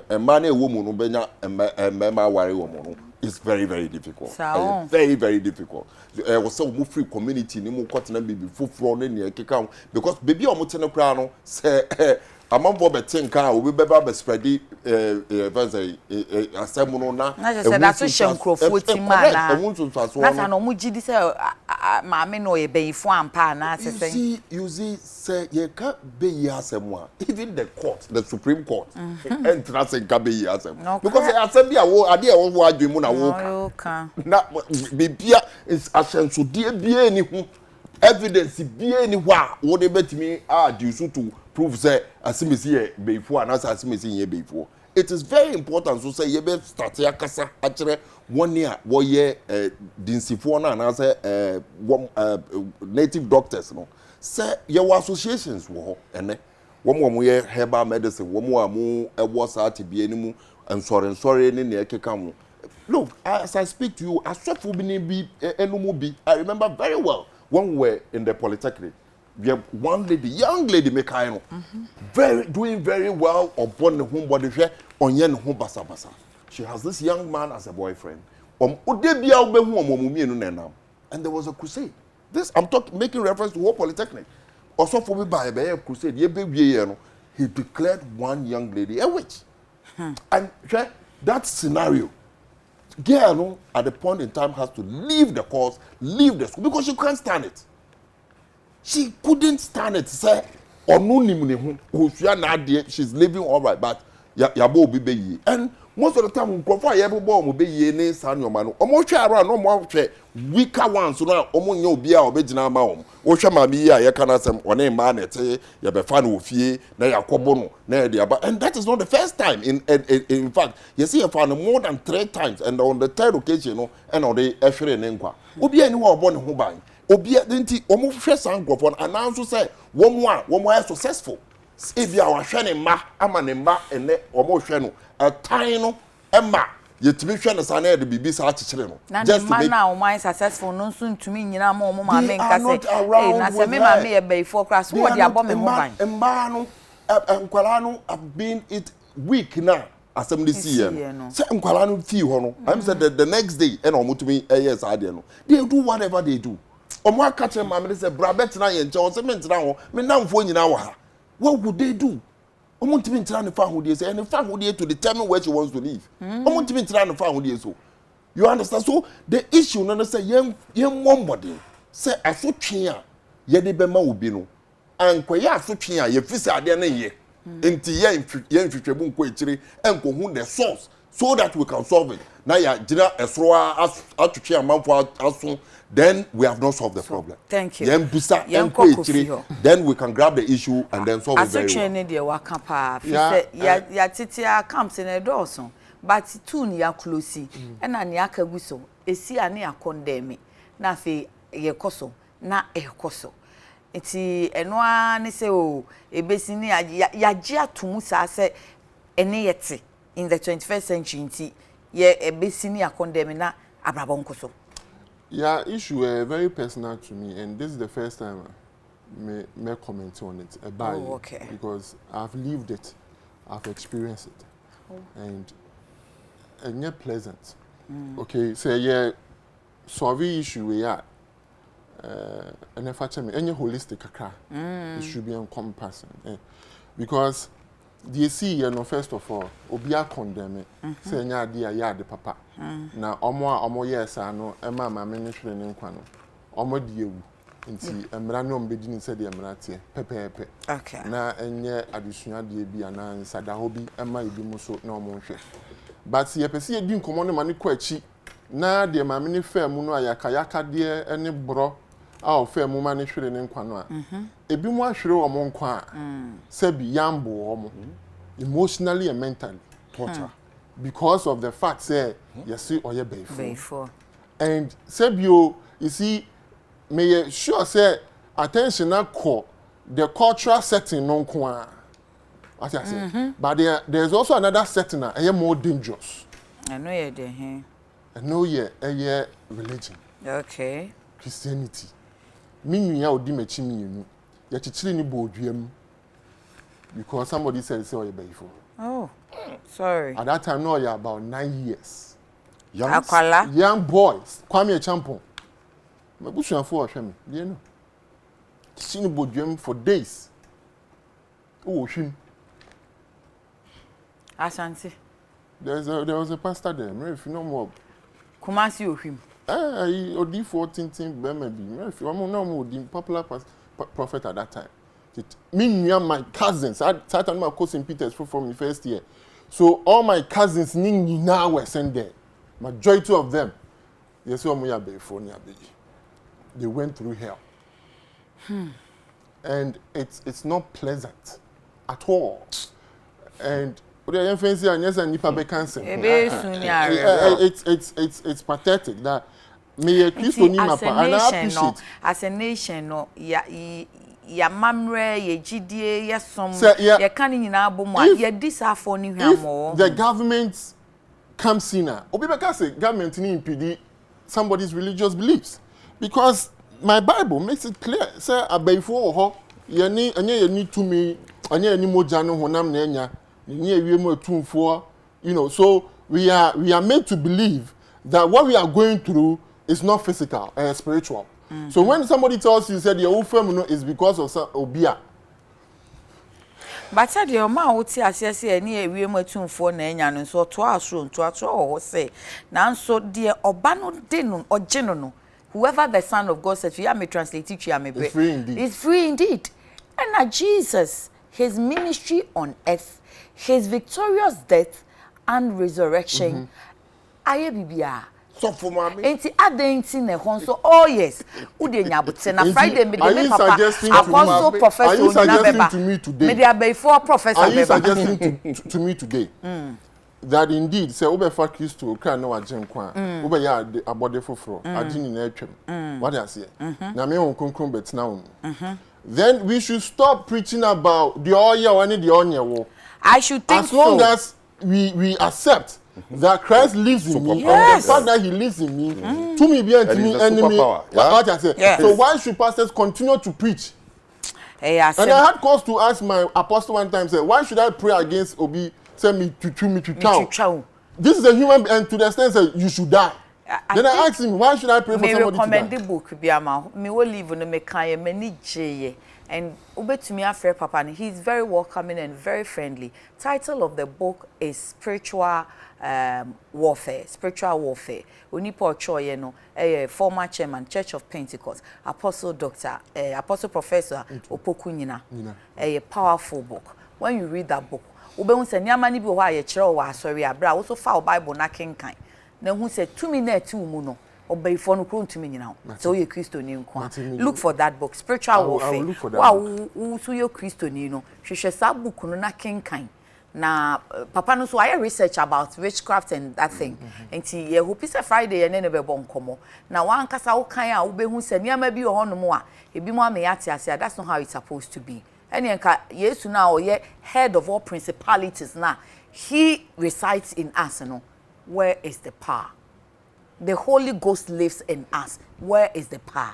a man e wo mu no benya mema ware wo mu no it's very very difficult very very difficult we say we free community ni mu kotena bibi foforo ne ne keka because baby o mu tene kra no say amambo betinka obi beba be spreadi asemuno na say that so shenkrofo tima na na no mu gidi say maame no ye beyifo ampa na asesen you see say ye ka beyi asemu even the court the supreme court entra say ka beyi asemu because asem bia wo ade e wo adwemu na wo ka na bibia is asenso die bia ni hu evidence bia ni ho a wo de betimi do so to prove say asimisi ye beifo and asimisi ye beifo. It is very important so say ye be start yakasa akere one year wo ye dinsifo na na say native doctors no say your associations wo ho ene wo ye herbal medicine wo amu ewo sa tibie ni mu ensore ni na ekeka mu. Look, as I speak to you, asofo bi ni bi enumu bi. I remember very well when we were in the polytechnic. We have one lady, young lady, Mekaino, doing very well upon the home body share on yen home basa. She has this young man as a boyfriend. And there was a crusade. This I'm making reference to whole polytechnic. Also for me by a crusade, he declared one young lady a witch. And that scenario, girl at the point in time has to leave the course, leave the school because she can't stand it. She couldn't stand it. Say, she's living all right, but yabo be and most of the time, yabo be ye san your man. Almost around no more weaker ones. So now, almost no beer or bejina maum. Osha mamia, ya kana some one man at ya be fan of ye, na ya kobono, na dia. And that is not the first time. In fact, you see, I found more than 3 times, and on the 3rd occasion, and on the Ashray and Enqua. Obi anyone born who buy. Obi didn't omo hwe sangrofo and announce say wo mo successful if you are hwe ne ma ama ne ma ene omo hwe no atan no ema yetimi hwe ne sa na de bibi sa akekere no just to make na omo successful no nso ntumi nyina ma omo ma me nka say na se me ma me e before class wo de abom me ho ban emma no enkwala no have been it week now assembly see no say enkwala no fee ho no I'm said the next day and omo tumi yes ade no they do whatever they do. Omo akache ma me say bra betina ye nche o se me ntina ho me namfo nyina wo ha what would they do omo ntimi ntina ne fa hodie say and fa hodie to determine where she wants to live omo ntimi ntina ne fa hodie so you understand so the issue no say yen mombody say asotwe a ye de be ma obi no ankoya asotwe a ye fisi ade na ye enti ye nhwehwebu nko ekire enko hu the source so that we can solve it na ya gina esro atwetwe amanfo aso then we have not solved the problem. Thank you. Yembusa enko ekire then we can grab the issue and then solve it very well. Asotwe ne de waka pa fi ya titia camps in edoso but two ni ya close na ne aka guso esi ane ya condemn na fe ye koso na ekoso iti eno ne se o ebesi ni ya gi atumu sa se ene yete in the 21st century nti ye ebesi ni ya condemn na abrabon koso. Yeah, issue very personal to me, and this is the first time me comment on it. Okay. Because I've lived it, I've experienced it, and yet pleasant. Okay, so yeah, solve issue we are. And if I tell me any holistic kakra, it should be encompassing. Because the see, you know, first of all, obia condemn it. Say nya dia ya de papa. Na omo yes ano ema ma me nhwere ne nkwa no. Omo de ewu. Nti emra no mbedi ni se de emra tie. Pepepe. Okay. Na enye adesua de bi ana nsada ho bi ema ebi mu so na omo nhwe. But ye pese ye di nkomo ne ma ne kwa chi. Na de ma me ne fa mu no ayaka de ene bro. A ofa mu ma ne hwere ne nkwa no a. Ebi mu ahwere omo nkwa a. Sebi yambo omo. Emotionally and mentally torture. Because of the fact say you see oye before. And sebio you see may sure say attention na call the cultural setting non kwa. What I say. But there's also another setting that more dangerous. I know you there. I know you religion. Okay. Christianity. Me ya odi mechi mi enu. Ya chichiri ni boduam. Because somebody said so before. Oh, sorry. At that time, no, you're about 9 years. Young boys. Kwame a champion. My bush and four shame. You know. Seen about for days. Oh, him. Ashanti. There was a pastor there. If you know more. Kumasi o him. He odi 14 maybe. If you know more, the popular prophet at that time. Me and my cousins, I started my course in Peters from the first year. So all my cousins now were sent there. Majority of them, yes, they went through hell. And it's not pleasant at all. And it's pathetic that me a Christian as a nation, no, ya mamre ye gidie ye som ye kan nyina abomu ye disafo ni hwamo. The government comes in obi beka say government ni impede somebody's religious beliefs because my Bible makes it clear say abaifo ho ye ni anya ye ni tumi anya ni moja no honam na enya ni ewiemu atumfo, you know. So we are made to believe that what we are going through is not physical and spiritual. So when somebody tells you said your family is because of obia. But said your ma wuti asese ani ewiemu atumfo na enya no so to asro o say nanso de oba no de no ogye no whoever the son of God said you may translate it you may be. It's free indeed. And Jesus, his ministry on earth, his victorious death and resurrection aye bibia. So for mommy. Enti adenti ne ho so oh yes. Ude nyabote na Friday me de papa apostle professor Onina to me today. Me dey before professor. Are you suggesting to me today that indeed say obe fa Christo kra na wa genkwa obe ya abode foforo adini na atwam what I say na me won konkron bet na won then we should stop preaching about the oil and the onion. I should think as long as we accept that Christ lives in me, and the fact that he lives in me, to me be enemy. What I say. Yes. So why should pastors continue to preach? Hey, and I had cause to ask my apostle one time, say, why should I pray against Obi? Say me to chow. This is a human, and to the extent that you should die. Then I asked him, why should I pray for somebody to die? Me recommend the book, Biama. Me will live on the mekaya, many jay. And Ubetumi Afre Papa, he's very welcoming and very friendly. Title of the book is Spiritual warfare, spiritual warfare. Onipo Choye no, former chairman, Church of Pentecost, Apostle Doctor, Apostle Professor Opokunyina. A powerful book. When you read that book, ube say nyama ni bi ho aye kire o asori abra wo so fa Bible na kenkan. Na hu say 2 minutes mu no obayifo no kro ntumi nyina ho. So you Christo ni nko. Look for that book, Spiritual Warfare. I will look for that. Wow, so you Christo ni no. Hwehwe sa book no na kenkan. Na papa no so I research about witchcraft and that thing. Enti ye hope say Friday ye ne be bon komo. Na wan kasa wo kan a wo be hu say nyama bi ho no mo a ebi mo ameyate ase. That's not how it's supposed to be. And Yesu now ye head of all principalities now. He resides in us, you know. Where is the power? The Holy Ghost lives in us. Where is the power?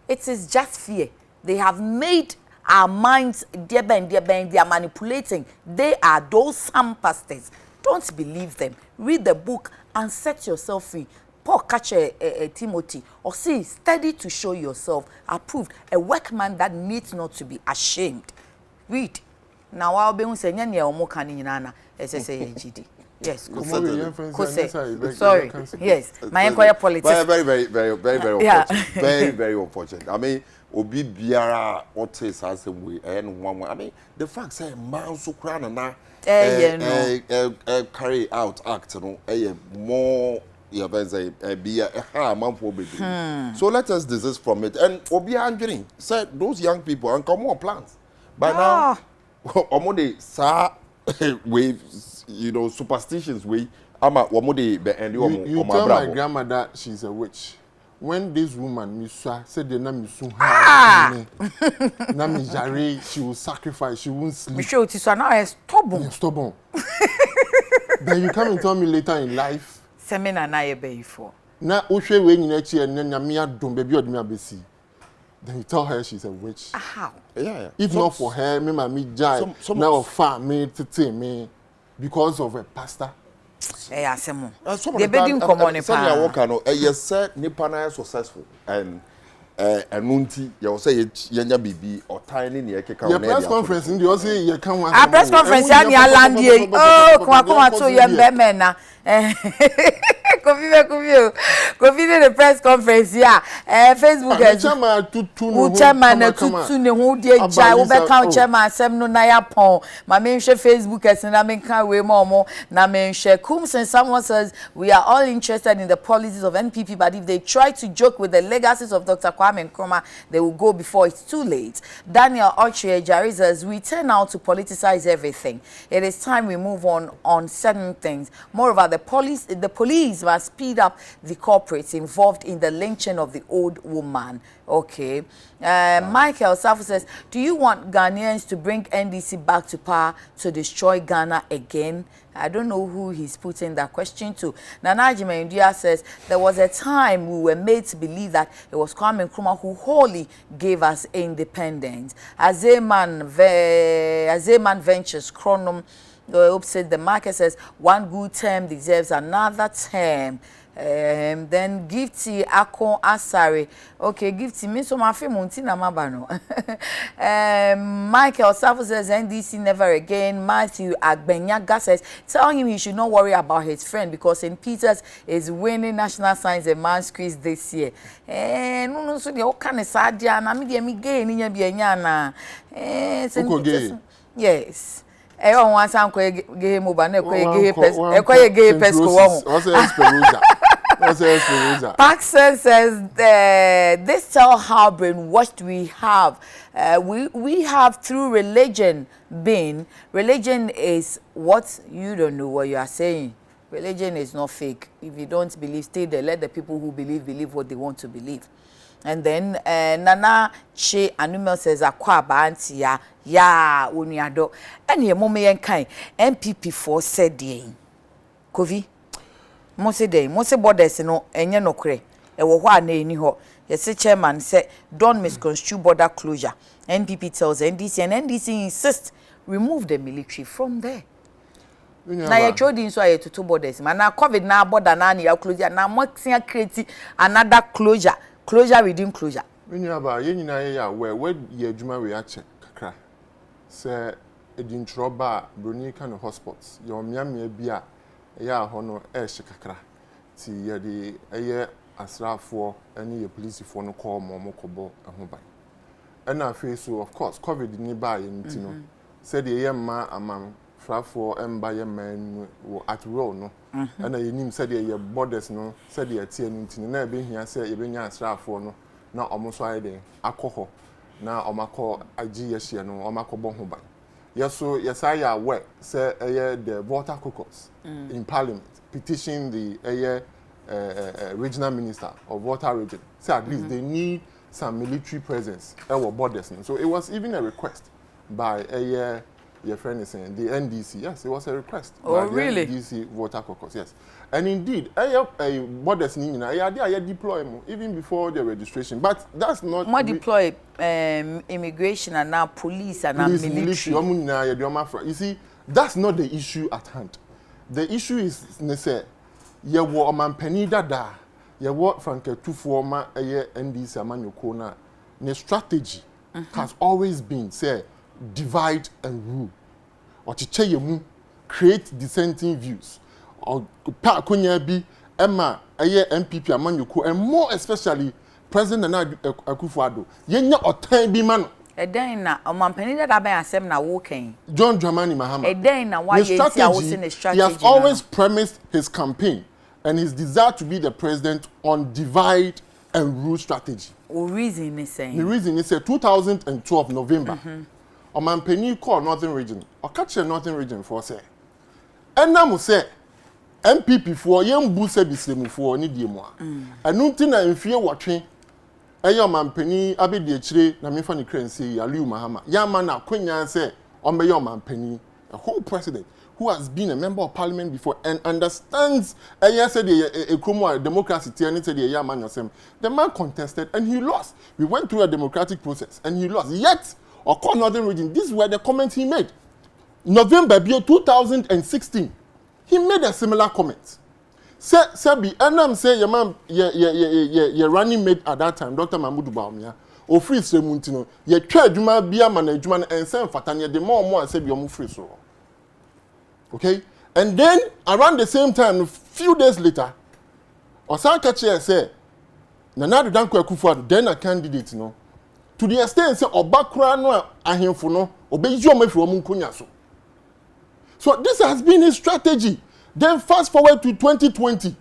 It is just fear. They have made our minds they are manipulating. They are those some pastors. Don't believe them. Read the book and set yourself free. Paul catch Timothy or see, study to show yourself approved, a workman that needs not to be ashamed. Read. Now I'll be saying any omo kani nana SSAGD. Yes, sorry. Yes, my inquiry politics. Very unfortunate. Very unfortunate. I mean, obi biara otes as we and one. I mean, the fact say man so crown na carry out act no more. So let us desist from it. And Obi Anjering said those young people and come on plans. By now, omode sa waves, superstitions way. Ama omode be and you tell my grandmother she's a witch. When this woman Misha said the name Nami she will sacrifice, she won't sleep. Michelle Tisha now is stubborn. Then you come and tell me later in life. Semina na ye be for. Na ohwe we nyina chi en na me adom be bi odme abesi. Then you tell her she's a witch. How? Yeah. If not for her, me ma me jai now fa me tete me because of a pastor. Asemo. They bedim common pa. Say work no yes say nipa na successful and enunti you say yenya bibi or tiny ne ekeka na press conference ndi o say ye kan wan. A press conference ya ni land ye. Oh, come to ye be na. Kofi the press conference here. Facebook chairman tutu ne ho die jai wo be kan chairman asem no na ya pon. Ma me hwe Facebook ese na me kan we mo na me hwe Kums and someone says we are all interested in the policies of NPP, but if they try to joke with the legacies of Dr. Kwame Nkrumah, they will go before it's too late. Daniel Ochie says we turn out to politicize everything. It is time we move on certain things. Moreover, the police must speed up the corporates involved in the lynching of the old woman. Okay. Michael Safu says, do you want Ghanaians to bring NDC back to power to destroy Ghana again? I don't know who he's putting that question to. Nanajima India says, there was a time we were made to believe that it was Kwame Nkrumah who wholly gave us independence. Azeman Ventures Chronom said the market says one good term deserves another term. Then Gifty Akon Asari. Okay, Gifty means so my munti na mabano. Michael Safu says NDC never again. Matthew Agbenyaga says tell him he should not worry about his friend because St. Peter's is winning National Science and Maths quiz this year. No so the kind of sadia na me dey gay ni nya bianya na. Yes. On one time gay mobile na gay pes Paxson says this tell how brainwashed we have. We have through religion been. Religion is what you don't know what you are saying. Religion is not fake. If you don't believe, stay there. Let the people who believe what they want to believe. And then Nana Che Anumel says akwa banti ya uniado. Any mome yen kind MPP for said day. Kovi Mose day, Mose borders no enye no kre. E wo ho ana eni ho. Yes, chairman said don't misconstrue border closure. NPP tells NDC and NDC insists remove the military from there. Na ye chodi nso aye to borders. Man na COVID na border na ya closure na mo create another closure. Closure within closure. When you about ye nyina ye ya where ye adwuma we ache kakra. Say edintroba broni kind of hotspots. Your miamia bia ya hono shikakra ti ye de eye asrafo ani ye policefo no call mo kobo ho ban na afi so of course covid ni ba ye ntino said ye ma amam frafo emba ye man at row no na ye nim said ye borders no said ye tie ntino na be hia say ye benya asrafo no na omo so aye den akoho na omako agi ye hye no omakobo ho ban yeso yesaya aware say the voter caucus in parliament petition the regional minister of water region say at least they need some military presence our borders. So it was even a request by your friend is saying the NDC. Yes, it was a request by really? The NDC voter caucus. Yes, and indeed a borders I deploy even before the registration, but that's not more deploy immigration and now police and now military. You see, that's not the issue at hand. The issue is say ye wo omanpani dada ye wo franke tufuo ma NDC amanyoko na ne strategy has always been say divide and rule or chiche ye mu create dissenting views or pa konya bi ema MPP amanyoko and more especially President Nana Akufo-Addo yenya otan bi ma no Eden na omanpani dada ban asem na wo kan John Dramani Mahama Eden na why ye tia wo se ne strategy he has always premised his campaign and his desire to be the president on divide and rule strategy. The reason is saying 2012 November. Omanpani call Northern Region. Or catch a Northern Region for say. And now say MPP for young boost bisemu for ni diemwa. And nothing na infie watching. Eyo Omanpani abedi echire na mefa ni krensi Aliu Mahama. Yama na kwenya say ombe yo Omanpani a whole president who has been a member of parliament before and understands said a Kromo democracy the man contested and he lost. We went through a democratic process and he lost. Yet, or call Northern Region, these were the comments he made. November 2016, he made a similar comment. Sebi, and I'm saying your mom, your running mate at that time, Dr. Mahmoud Baumia, or free Semuntino, your church, you might be a management and send Fatania, the more and say you're free so. Okay? And then, around the same time, a few days later, Osaka Chair said, Nana Danko Akufo-Addo, then a candidate, no, to the extent say, Obakura no ahemfo no, obeji omefi omu nkonya so. So this has been his strategy. Then fast forward to 2020.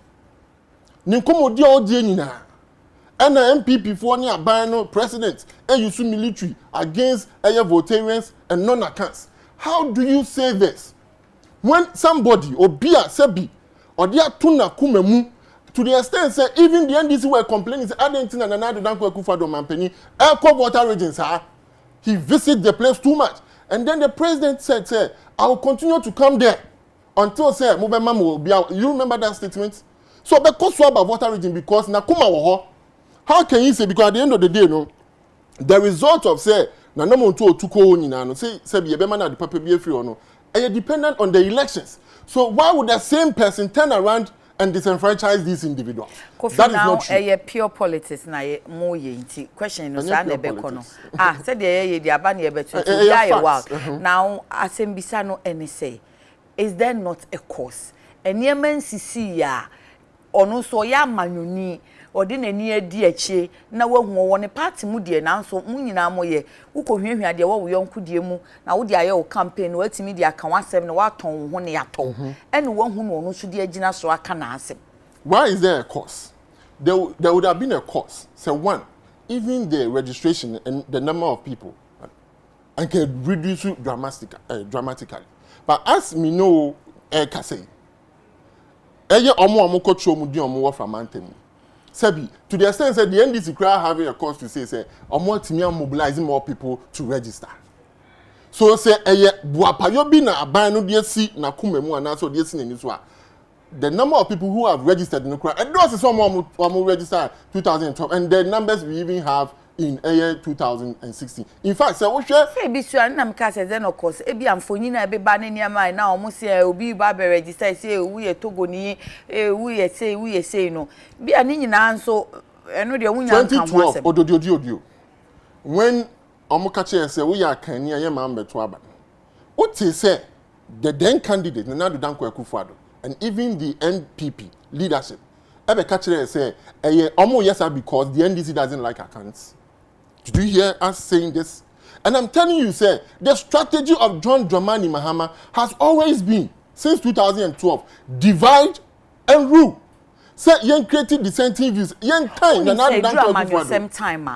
Ninkomo di odi nyina. And MPP for ni aban no president, and use military against votarians and non-accounts. How do you say this? When somebody obia sebi or dia tuna kumemu to the extent say even the NDC were complaining say Argentina and Nana Danko Akufo-Addo Mampeni airport water regions he visit the place too much and then the president said say I will continue to come there until say Mubema will be out. You remember that statement? So because about water region because na kuma wo how can you say because at the end of the day no the result of say na no monto otuko nyina no say be be na the papa be free or no are dependent on the elections. So why would the same person turn around and disenfranchise these individuals? Kofi that now, is not true. Pure politics na more ye question no sa na be kono. Said ye the aba na betu. Now asembisa no any say is there not a cause? Enyeman sisi ya ono so ya manyoni odi na ni adi achi na wahu wo ne party mu die na nso mu nyina moye ukohwehwa de wo yonku die mu na wo de aye o campaign no atimi de aka wasem na waton ho ne aton ene wahu no no so de agina so aka na asem. Why is there a cause? There would have been a cause. So one, even the registration and the number of people and can reduce dramatically. But as we know, Kase, omo kocho mu di omo from Anthem. Sebi, to the extent that the NDC crowd having a cause to say omo timi mobilizing more people to register. So say buapayo bi na aban no de si na kumemu ana so de si na ni so a the number of people who have registered in the crowd and those some more registered 2012 and the numbers we even have in year 2016. In fact, say what share say bisu na mka say then of course e bi amfoni na be ba ne niam na omo say obi ba be register say wu ye togo ni wu ye say no bi ani nyina nso eno de wunya nkan ho asem 2012 ododio when omo ka che say we ya kan ni aye ma mbeto aba what say the then candidate Nana Danko Akufo-Addo and even the NPP leadership. Ebe catcher say, yes, because the NDC doesn't like accounts. Did you hear us saying this? And I'm telling you, sir, the strategy of John Dramani Mahama has always been, since 2012, divide and rule. Say, yen created dissenting views. Yen time, and I don't same time.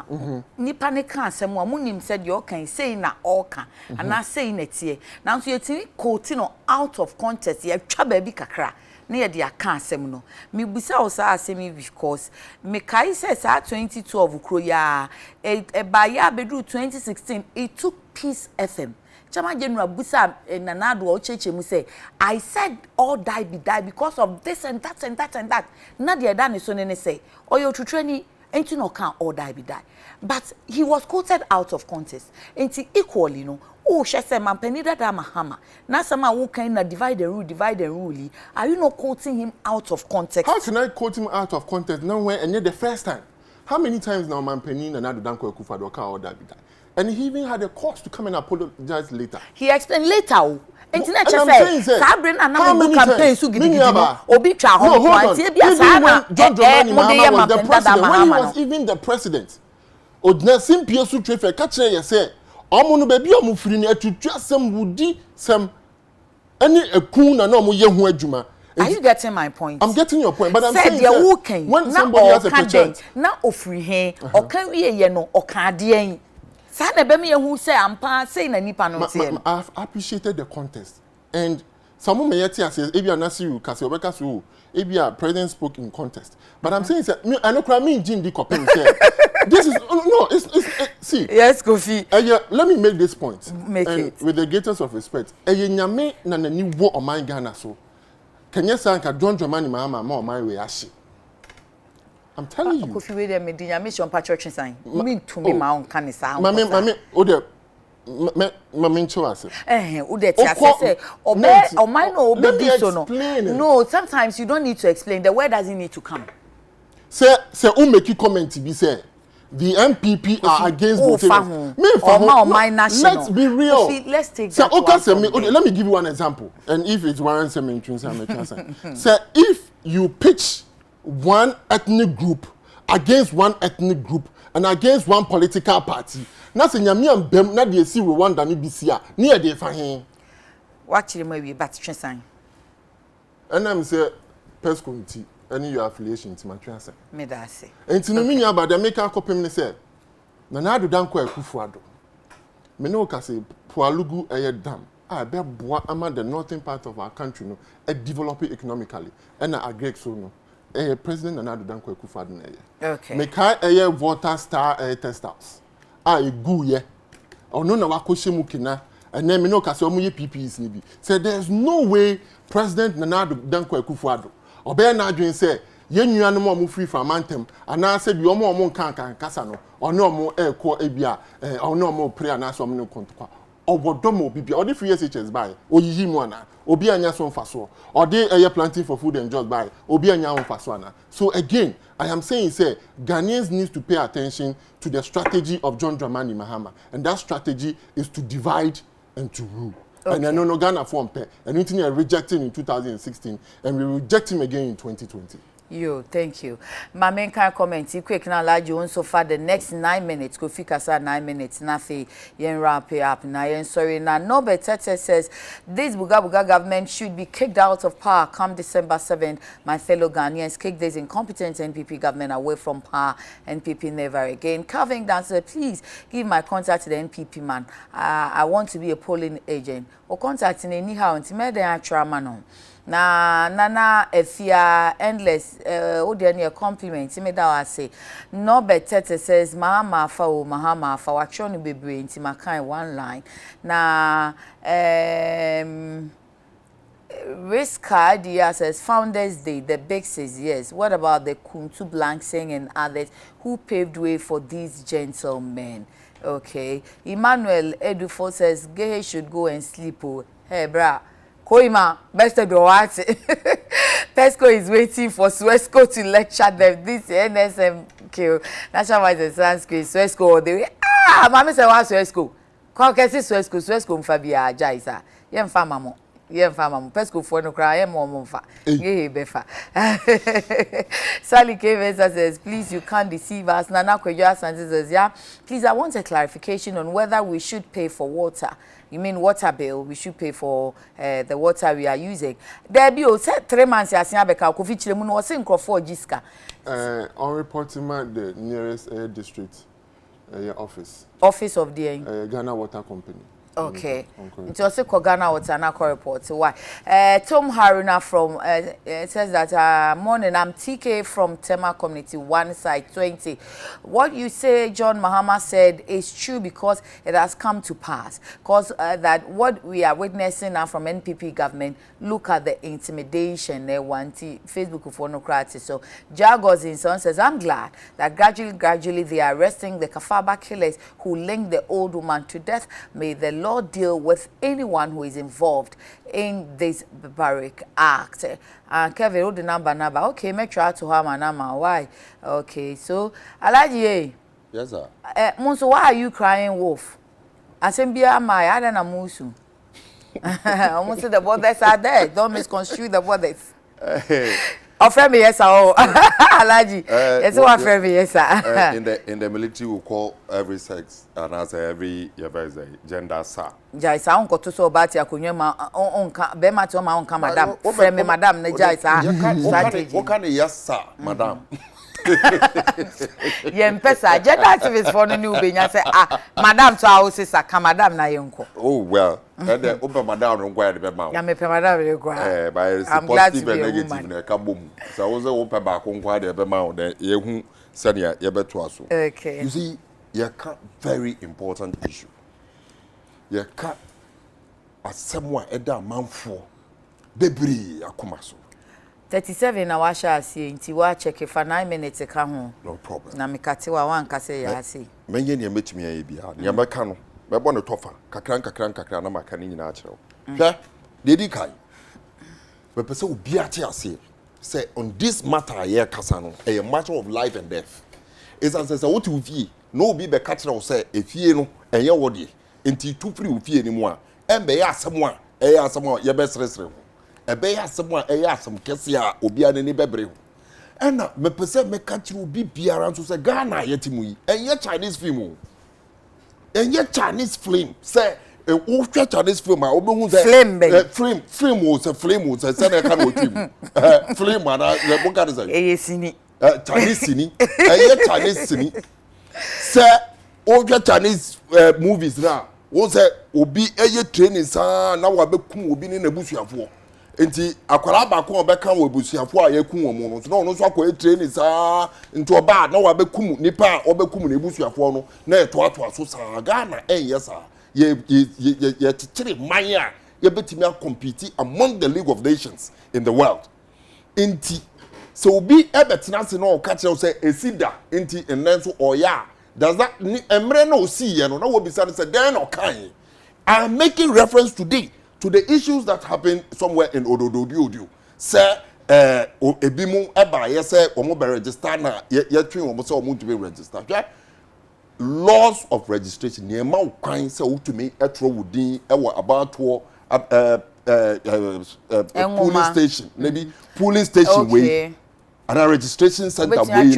Nipa ne kan sem wa munim said you can say na all can, and I say in it here. Now, so you're quoting out of context, you try baby kakra. Near the account seminal. Me bisa osa asemi because me kai says 2012 ukroya a baya bedru 2016 it took Peace FM. Chama General Busa Nanado or Cheche mu say I said all die be die because of this and that and that and that. Nadia Dan is so say or you to train ain't no can all die be die. But he was quoted out of context. Ain't equally no. Oh, she said, "Man, penida da Mahama. Now, some who can divide and rule. Are you not quoting him out of context?" How can I quote him out of context? Nowhere, and yet the first time. How many times now, man, Penina and Adu Danko Kufadoka or that? And he even had a cause to come and apologize later. He explained later. Internet said, "Sabrin and now campaign so give you obi twa ho." No, hold on. Even when John Dramani Mahama was the president, when he was even the president, Odna Simpio Sutrefe, catch you say. Omo no baby omo firi na atutwa asem wudi sem any ekun na no mo ye ho adwuma. Are you getting my point? I'm getting your point, but I'm saying that when somebody has a picture na ofiri he okan wiye ye no okan de en sa na be me hu say ampa say na nipa no tie no. I've appreciated the context, and some me yet say ebi anasiru kasi obeka so ebi president spoke in context, but I'm saying say I no cry me jin di kopem say this is no, it's see. Yes, Kofi. Let me make this point. Make and it. With the greatest of respect. Nyame na nani wo o man Ghana so. Kenya sanka John Dramani Mahama ma o man we ashi. I'm telling you. Kofi we dey me di nyame shon pa church sign. Me to me ma on kan sa. Mame o de mame ncho ase. O de ti ase say o man no obi so no. No, sometimes you don't need to explain. The word doesn't need to come. Say who make you comment be say the MPP are against voting. Let's be real. Let's take that one. Let me give you one example. And if it's one say if you pitch one ethnic group against one ethnic group and against one political party, na say nyame ambem na de si Rwanda ni bisia na ye de fa hen. Watch him we but twensan. And I'm say Pesco nti any your affiliation to my transfer. Me da say. Enti no minya ba de make akopem ne say na na ado danko akufuado. Me no ka say Poalugu eye dam. I be boa ama the northern part of our country no e develop economically. And na agree so no. President na ado danko akufuado na eye. Okay. Me kai eye water star test house. E gu ye. Ono na wakohye kina. And then me no ka say omo ye PPs ni bi. Say there's no way President Nana Danko Akufo-Addo obey na adwen say ye nuanom omo free from antem ana say bi omo nkan kasa no ono omo ekọ ebia ono omo pray ana so omo no kontokwa obodomo bibia odi free SHS buy oyiyi mu ana obi anya so mfaso odi eye planting for food and jobs buy obi anya mfaso ana. So again I am saying say Ghanaians need to pay attention to the strategy of John Dramani Mahama, and that strategy is to divide and to rule. Okay. And I know Ghana form pay. And we rejected in 2016, and we reject him again in 2020. Thank you. My main comment, quick now, large you so far the next 9 minutes. Kofi Kasa 9 minutes. Nothing. Yen wrap it up. Now yen sorry. Now Norbert Tete says this Buga government should be kicked out of power come December 7th. My fellow Ghanaians, kick this incompetent NPP government away from power. NPP never again. Calvin Dancer, please give my contact to the NPP man. I want to be a polling agent. Or contact in anyhow until me the actual man. Na efia endless a compliment me da wa say no better says mahama fa wa tro no bebre nti makan one line na risk card says Founders Day the big says yes. What about the Kuntu Blanksing and others who paved way for these gentlemen? Okay, Emmanuel Edufo says Gehe should go and sleep. Hey bra Koima, best of the what? Pesco is waiting for Swesco to lecture them. This NSMQ, National Vice Sanskrit, Swesco, they Mammy said, what's Swesco? Conquest Swesco, Swesco, Fabia, Jaisa. Yem Famamo. Ye fama pesco for no cry mom fa. Ye befa. Sally Kevesa says, please you can't deceive us. Nana Kweja says, yeah. Please, I want a clarification on whether we should pay for water. You mean water bill? We should pay for the water we are using. There be set 3 months as Yabeka Kovichi Mun was in for Jiska. On reporting the nearest district office. Office of the Ghana Water Company. Okay. It also Ghana Water na report. Why? Tom Haruna from says that morning I'm TK from Tema Community 1 side 20. What you say, John Mahama said is true because it has come to pass. Because that what we are witnessing now from NPP government, look at the intimidation they want Facebook for no critics. So Jagos in son says, I'm glad that gradually they are arresting the Kafaba killers who linked the old woman to death. May the Lord deal with anyone who is involved in this barbaric act. Kevin, who the number? Okay, make sure to have my number. Why? Okay, so Alaji. Yes, sir. Monso, why are you crying, wolf? I said, be a my, I don't know, Musu. Almost the borders are there. Don't misconstrue the borders. Offer me yes, oh, Alaji. Yes, offer me yes, in the military, we call every sex and answer every gender, sir. Jai sa unko to so about ya kunyema onka be ma to ma onka madam. Frame me madam na jai sa strategy. What can yes, sir, madam? Yempesa gender activist for no new benya say madam to our sister ka madam na yenko. Oh well, and the open madam no go the ma. Ya me pe madam we go. By positive and negative na ka bom. So we say open back on go the be ma then ye hu senior ye beto aso. Okay. You see, you can very important issue. You can as someone eda manfo bebre akoma so. 37 na wa sha asie nti wa check for 9 minutes ka ho. No problem. Na mekate wa wan ka say ya asie. Menye ne metumi aye bia. Ne meka no, me bo ne tofa. Kakran na maka ne nyina a kyerɛw. Hwɛ, dedi kai. Me pese obi ate asie. Say on this matter here kasa no, a matter of life and death. Is as say what you fie. No obi be ka kyerɛw say efie no, enye wo de. Nti tu free ofie ni mu a, embe ya asɛm a, ɛyɛ asɛm a ye be sresre. Ebe ya asɛm a ɛyɛ asɛm kɛse a obi anani bebre ho. Ɛna me pese me ka kyerɛ obi biara nso sɛ Ghana yetimu yi, ɛnyɛ Chinese film o. Ɛnyɛ Chinese film. Sɛ wo hwɛ Chinese film a obehu sɛ film o sɛ na ka no twim. Film ana wo ka sɛ Eye sini. Chinese sini. Ɛyɛ Chinese sini. Sɛ wo hwɛ Chinese movies na wo sɛ obi ɛyɛ training saa na wa bekum obi ne nabusuafo. Enti akwara ba ko obeka wo busuafo a yakun wo mu no so na ono so akwa training saa nti oba na wa bekum nipa a obekum na busuafo no na etoato so saa Ghana enye saa ye titire man a ye betimi a compete among the League of Nations in the world. Enti so obi ebetena se na o ka kire say esida enti enenso oya does that emre na o si ye no na wo bisa say den o kan. I am making reference today to the issues that happened somewhere in Odododio. Say, ebimu eba ye say omo be register na ye twin omo say omo to be register. Laws of registration. Ni ema ukwan say utumi etro wudin ewo about to polling station. Maybe polling station way. And a registration center way.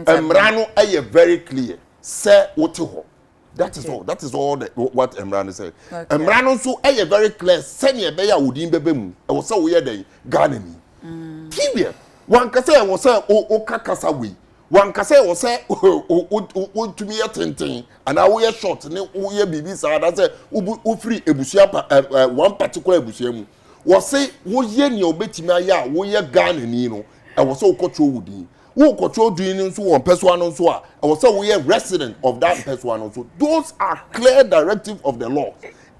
Emrano eye very clear. Say wotiho. That is all. That is all what Emrano said. Okay. Emrano so are very clear. Send your beya wudin bebemu. I was so weird day. Gardening. Period. One can say was say o kakasa we. One can say was say o to me a tinting. And I wear short. Ne o ye bibi sa. That's say o free ebusia one particular ebusiamu. Was say wo ye ni obetimi aya wo ye gardening no. I was so control wudin. Who control doing so one person so I was so we are resident of that person so those are clear directive of the law.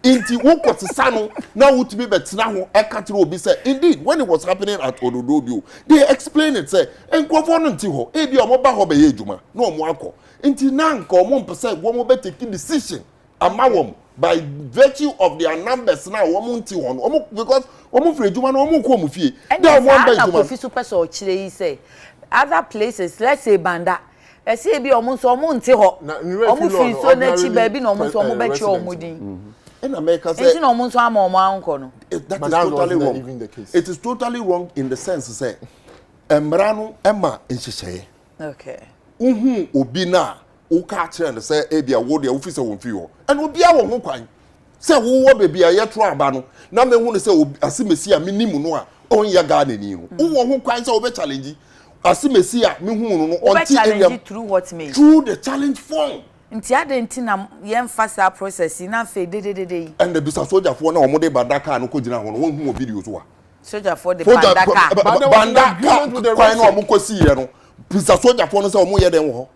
Inti who sano now would be better now ekatiro be said indeed when it was happening at Odododio they explained it say enkwofo nti ho e bi omo ba ho be yejuma no omo akọ inti na nka omo mpese wo mo be take decision amawom by virtue of their numbers now omo nti ho omo because omo free ejuma no omo ko omo fie they omo be ejuma fi super so chire yi say other places, let's say Banda. I see be almost nte ho. Omo free so na chi baby no almost omo be che omo din. in America say it's no omunso ama omo anko no. That is totally wrong. Even the case. It is totally wrong in the sense say emrano ema nhyehyeye. Okay. Obi na wo ka kire ne say e bia wo de wo fi se won fi ho. And obi a wo ho kwan. Say wo baby a yetro aba no na me hu ne say asimesi a minimu no a onye Ghana ni no. Wo ho kwan say wo be challenge asimesi a me hu no until challenge through what me? Through the challenge form. Nti adenti na yem fasa process na fe de. And the bisa soldier for na omo de badaka no ko gina ho no won hu video so a. Soldier for the bandaka. Kwai no omo kosi ye no. Bisa soldier for no say omo ye den ho.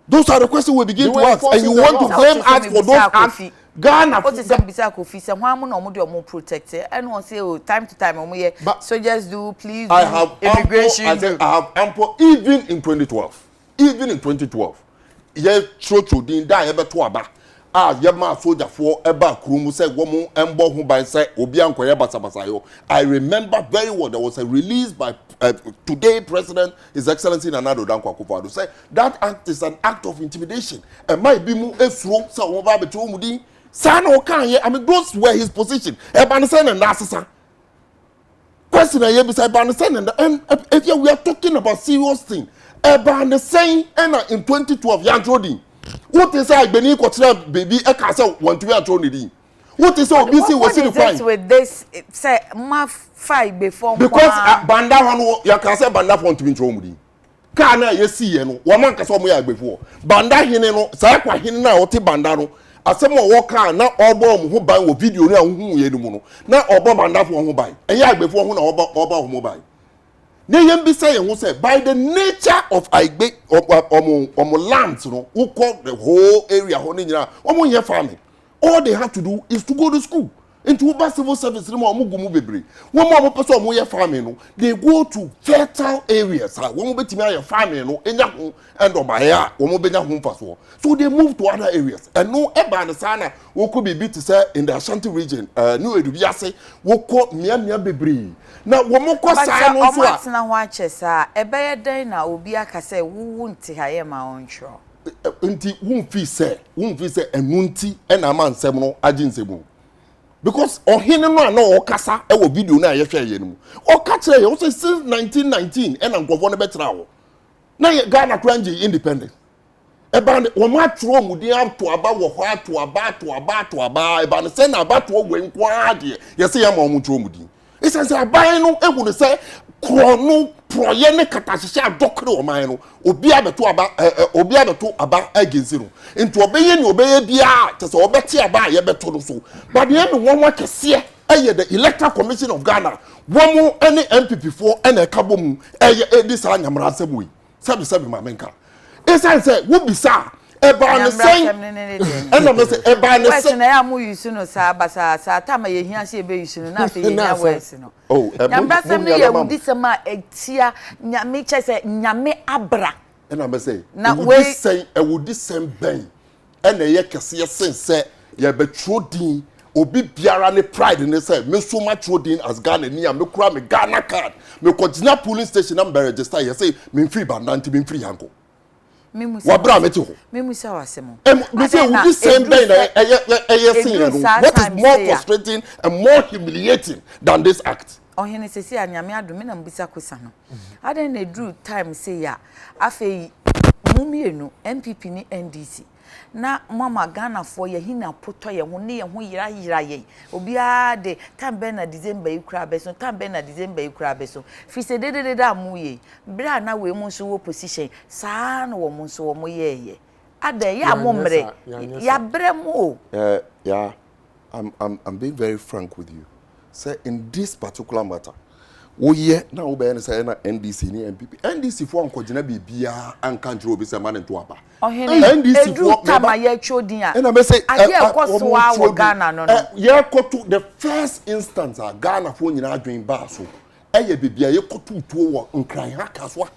Those are the questions we begin to ask, and you want to blame us for those acts. Ghana. What is bisa kofi say ho am na omo de omo protect and one say oh time to time omo ye soldiers do please I have immigration. I have ample even in 2012. Even in 2012. Ye trotro din da ye beto aba. Ye ma soldier for eba krumu say womo embo ho ban say obi ankoye basabasa yo. I remember very well there was a release by today President His Excellency Nana Addo Dankwa Akufo-Addo say that act is an act of intimidation. E mai bi mu esuro say omo ba beto mu din. Say na o kan ye I mean those were his position. E ban say na asesa. Question ye be say ban say na and if we are talking about serious thing. About the same and in 2012 Yantrodi. What is I beni kwatra baby e ka say want to be Yantrodi. What is so busy was in the fine with this say ma fight before because banda one ya ka say banda want to be Yantrodi. Ka na ye see ye no wo man ka so mo ya before. Banda hene no say kwa hene na o te banda no asem o ka na obo mo ho ban wo video no hu ye no mu no na obo banda fo ho ban. Eya agbefo ho na obo ho ban. Neyem be say who say by the nature of Igbe omo lands no who call the whole area ho nyina omo ye farming all they have to do is to go to school into civil service no omo gumu bebre omo person omo ye farming no they go to fertile areas omo betimi aye farming no enya ho and obaya omo benya ho mfaso so they move to other areas and no eba ne sana wo ko bibi to say in the Ashanti region new edubiase wo ko mia bebre na womo ko sa no so a na ho achesa ebeye den na obi aka say wu nti ha ye ma onhwo nti won fi say enunti e na ma nsem no aginsemu because ohene no na o kasa e wo video na ye hwe ye no o ka kire ye o say since 1919 e na nkofo no betra wo na ye Ghana kranji independent e ba wo ma tro mudin ato aba wo ho ato aba e ba ne say na abato wo nkwa ade ye say ya ma o tro mudin isanse aban no ehu ne say krono proye ne katahye adokre o man no obi abeto aba agency no into obeye ni obeye bia tese obeti aba ye beto no so but ye me won wakese eye the Electoral Commission of Ghana womo any MPP for ene kabo mu eye edisa anyamra asebui sabi ma menka isanse wo bisa eba ne sen ena me se eba ne sen na ya mu yusu no sa basa sa tama ye hia se ebe yusu no na fe ye nya wese no oh nyamba sem ne ye wudi sema etia nyame che se nyame abra ena me se wudi sen wudi sen ben ena ye kese ye sen se ye betro din obi biara ne pride ne say me so much rodin as Ghana ni am me kura me Ghana card me continue police station am be register ye say me free bandanti me free yanko wa bra me ti ho me musa wasemo me say we this same thing what is more frustrating and more humiliating than this act ohene sesi anyame adome na mbisa kosa no aden na drew time say ya afei mumienu MPP ni NDC na mama Ghana for ye hina poto ye ho ne ye ho yira ye obi a de tambe na December ikura beso tambe na December ikura beso fi se de amuye bra na we mu so wo position saa na wo mu so wo ye ada ya momre ya bremo yeah I'm being very frank with you say in this particular matter oye na wo be say na NDC ni NDC for ankogina bibia anka njiro obi say man nto aba NDC for tama ye chodin a na me say ade ekoso wa Ghana no ye koto the first instance Ghana for nyina adwen ba so eye bibia ye koto tuo wo nkran haka so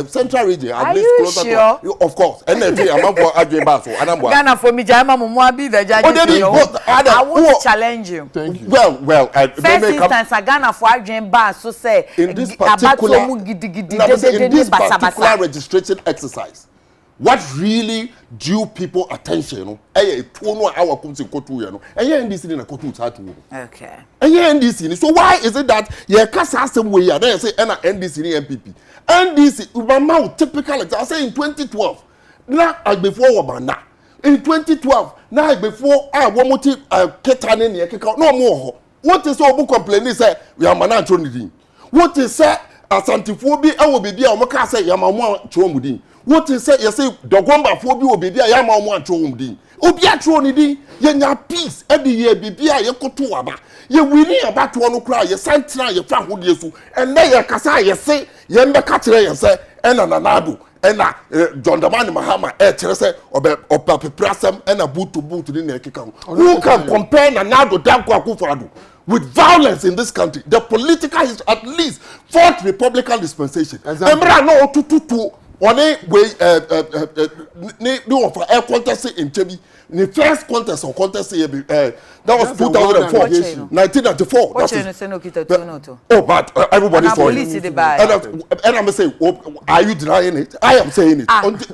Central region at least closer to of course and then I'm for adwen ba so anambo Ghana for mi jama mo abi the judge I will challenge you. Thank you. Well first instance Ghana for adwen ba so say in this particular registration exercise what really drew people attention no eh no our kunsi kotu ye no eh NDC na kotu tatu okay eh NDC so why is it that ye kasa asem we ya then say na NDC ni MPP NDC ubama typical I say in 2012 na agbefo wo bana in 2012 na agbefo wo moti ketane ne keka no mo ho what is obu complaining say we are man antro nidin what is say asantifo bi e wo bibia o mo ka say ya ma mo antro mudin what is say you say dogomba fo bi wo bibia ya ma mo antro mudin obi atro nidin ye nya peace e di ye bibia ye koto aba ye wini abato no kra ye santra ye fa hodie so ene ye kasa ye say ye mbeka kire ye say ena nanado ena John Dramani Mahama kire say opeprasem ena boot to ni na ekeka who can compare Nanado Danko Akufo-Addo with violence in this country? The political history, at least fourth Republican dispensation. Emra no tututu one we no for air contest in Chebi. The first contest or contest that was 2004, 1994. Oh, but everybody saw it. And I'm saying, are you denying it? I am saying it. What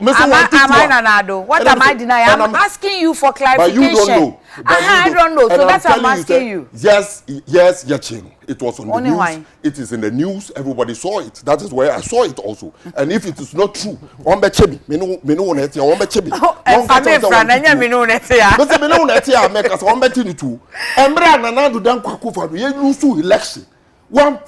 am I denying? I'm asking you for clarification. But you don't know. I don't know, so that's why I'm asking you. Yes, Yachin. It was on the news. It is in the news. Everybody saw it. That is where I saw it also. And if it is not true, on be chebi. Me no one etia. On be chebi. But me no one etia. Make us on be tini too. Embra Nanado Danko Akufo-Addo. Ye lose election. One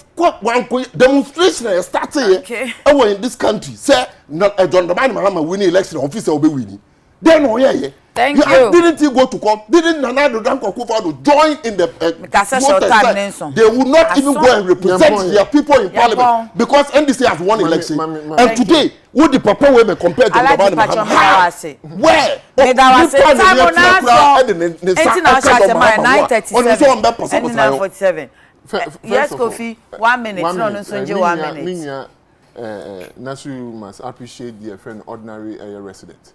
demonstration started here. In this country, say John Dramani Mahama winning election, officer will be winning. Then yeah. Thank you. Didn't he go to court? Didn't Nanado Danko Akufo-Addo join in the they would not even go and represent their people in parliament because NDC has won election. And today, would the papa women compare to Dramani Mahama? Where? Yes, Kofi. 1 minute. No, 1 minute. Nasu must appreciate their friend ordinary resident.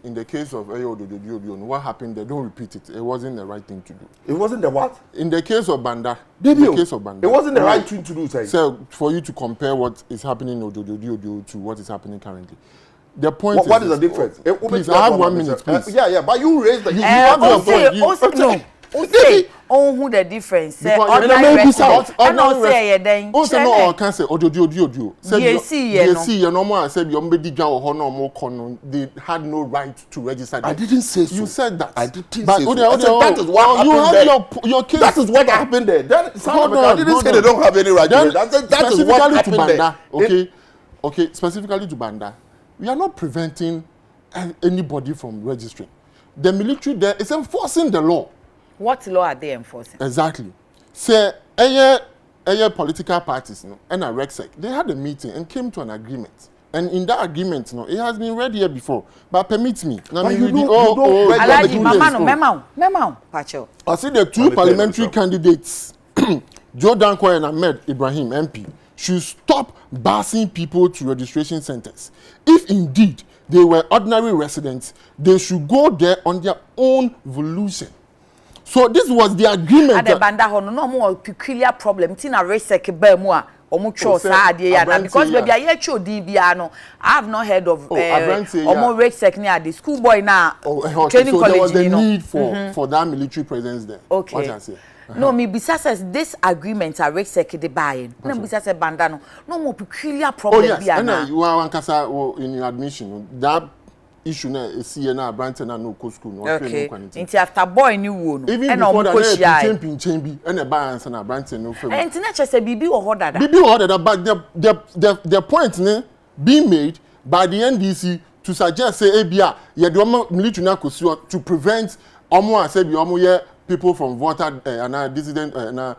In the case of what happened there, don't repeat it. It wasn't the right thing to do. It wasn't the what? In the case of Banda. It wasn't the right thing to do, sir. So, for you to compare what is happening in Odododio to what is happening currently. The point what is the difference? Please, I have 1 minute, please. Yeah, but you raised the... who the difference? Say ordinary resident. And also say then. Also no, can say Odododio. Say no more. Say they had no right to register. I didn't say so. You said that. I didn't say so. That is what happened there. Your case. That is what happened there. I didn't say they don't have any right to register. That is what happened there. Okay, specifically to Banda. We are not preventing anybody from registering. The military there is enforcing the law. What law are they enforcing? Exactly. Say, political parties, and a RECSEC, they had a meeting and came to an agreement. And in that agreement, it has been read here before. But permit me. I see the two parliamentary candidates, Joe Danko and Ahmed Ibrahim, MP, should stop busing people to registration centers. If indeed they were ordinary residents, they should go there on their own volition. So this was the agreement. At the Banda no more peculiar problem. Tina RECSEC be mo a omo cho sa ade ya na because baby I hear cho DBA no I have not heard of omo RECSEC near the school boy na training so college. There was the need for that military presence there. Okay. What I say. No, me bisa says this agreement are RECSEC the buying. No bisa say Banda no more peculiar problem. Oh yes, and you are one kasa in your admission that issue na see na branch na no go school no okay. Into after boy ni wo no even before that champion bi and a balance na branch no fam and na chese bibi wo ho dada but the point being made by the NDC to suggest say ebia ye de military na to prevent omo say bi omo ye people from voter and dissident and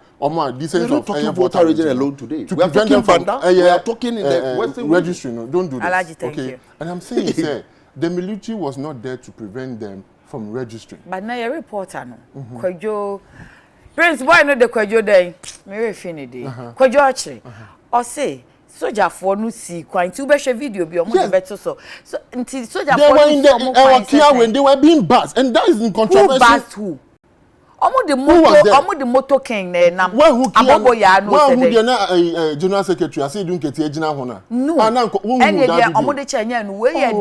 dissident of voter region alone today. To prevent them from we are talking in the Western registry. No, don't do that. Okay. And I'm saying, sir, the military was not there to prevent them from registering. But now your reporter no. Kwajo Prince boy no de kwajo dey. Me we fini dey. Kwajo achi. O say soldier for no see kwan ti be share video bi omo de beto so nti soldier for no when they were being buzzed and that is in controversy. Who buzzed who? Omo the moto king na abobo ya no say who na general secretary say dun kete agina ho na ana who that omo de chanya no we ye de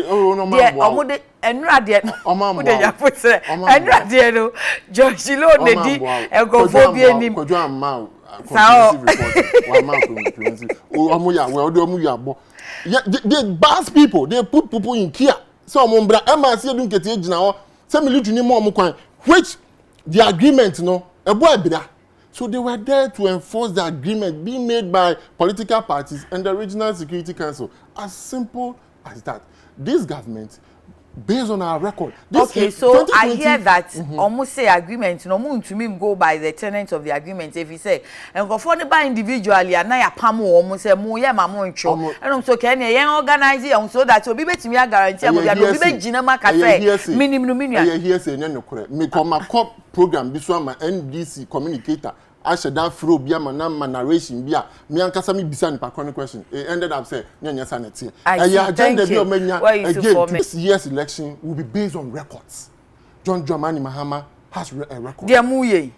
omo de enra de omo de ya put enra de no George Lo ne di egofo bi enim kojo amma they bass people, they put people in care. So Mombra Emma see dun kete agina ho say military ni mo kwan which the agreement no a boy bida. So they were there to enforce the agreement being made by political parties and the Regional Security Council. As simple as that. This government, based on our record. Okay, so I hear that almost say agreement, no moon to me go by the tenets of the agreement. If he say, and go for the by individually, and I pamo almost say, mo ya mamon cho. And I'm so can you organize it so that will be better me a guarantee. I'm going to be Jinama Cafe. Minimum. I hear say, no, correct. Me come a cop program, this one my NDC communicator. I should have through Bia my narration Bia. Me and Kasami Bisan Pakoni question. It ended up saying, Nyanya Sanity. Again, this year's election will be based on records. John Dramani Mahama has a record. Dear Muye.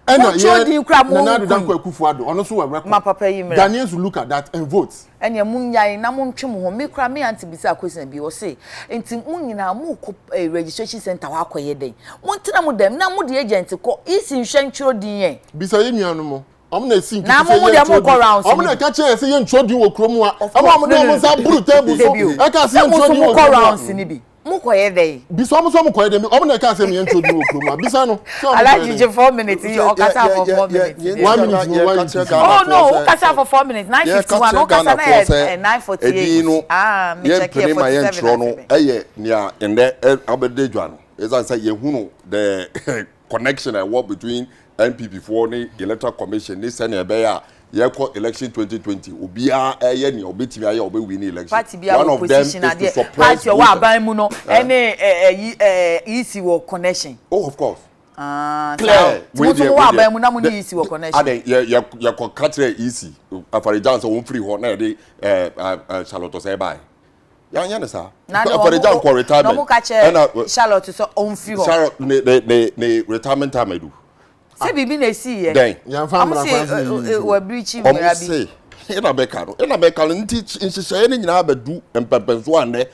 And Nanado Danko Kufuado, also a record. My papa, Ghanaians will look at that and vote. And your Munya in Namon Chimo, me cry me anti Bisa question be or say, and Tim Munina Muko a registration center Wako day. One time with them, now the agent to call is in Shancho DA. Bisa Yamiano. I'm not seeing. Now, I'm around. I'm not catching and saying, Chodi or Cromwa. I'm not going to I can't see Chodi around Sinibi. Mukoye day. Bisomo mukoye dem. I'm not can say me Chodi or Cromwa. Bisano. I like you 4 minutes. You kasa for 4 minutes. 1 minute. Oh no, kasa for 4 minutes. 9:51. No kasa na 9:48. Ah, me check here for 7. Eh, nia ende abededwan. As I say, you know the connection I work between NPP for the Electoral Commission. This send a bear. You call election 2020. Obia ni obetimi aye obe win election. One of them is to suppress your muno any easy work connection. Oh, of course. Clear. We do wa mu na easy work connection. Ade ya ko katre easy. For example, won free ho na dey Charlotte say bye. Ya nya ne sa. For example, retirement. No mo ka che Charlotte so on free ho. Charlotte ne retirement time do. Say bibi na see ye. Den. Ya family say we breaching mera bi. Ena beka no nti nhyehyɛ ne nyina abadu mpempenso ane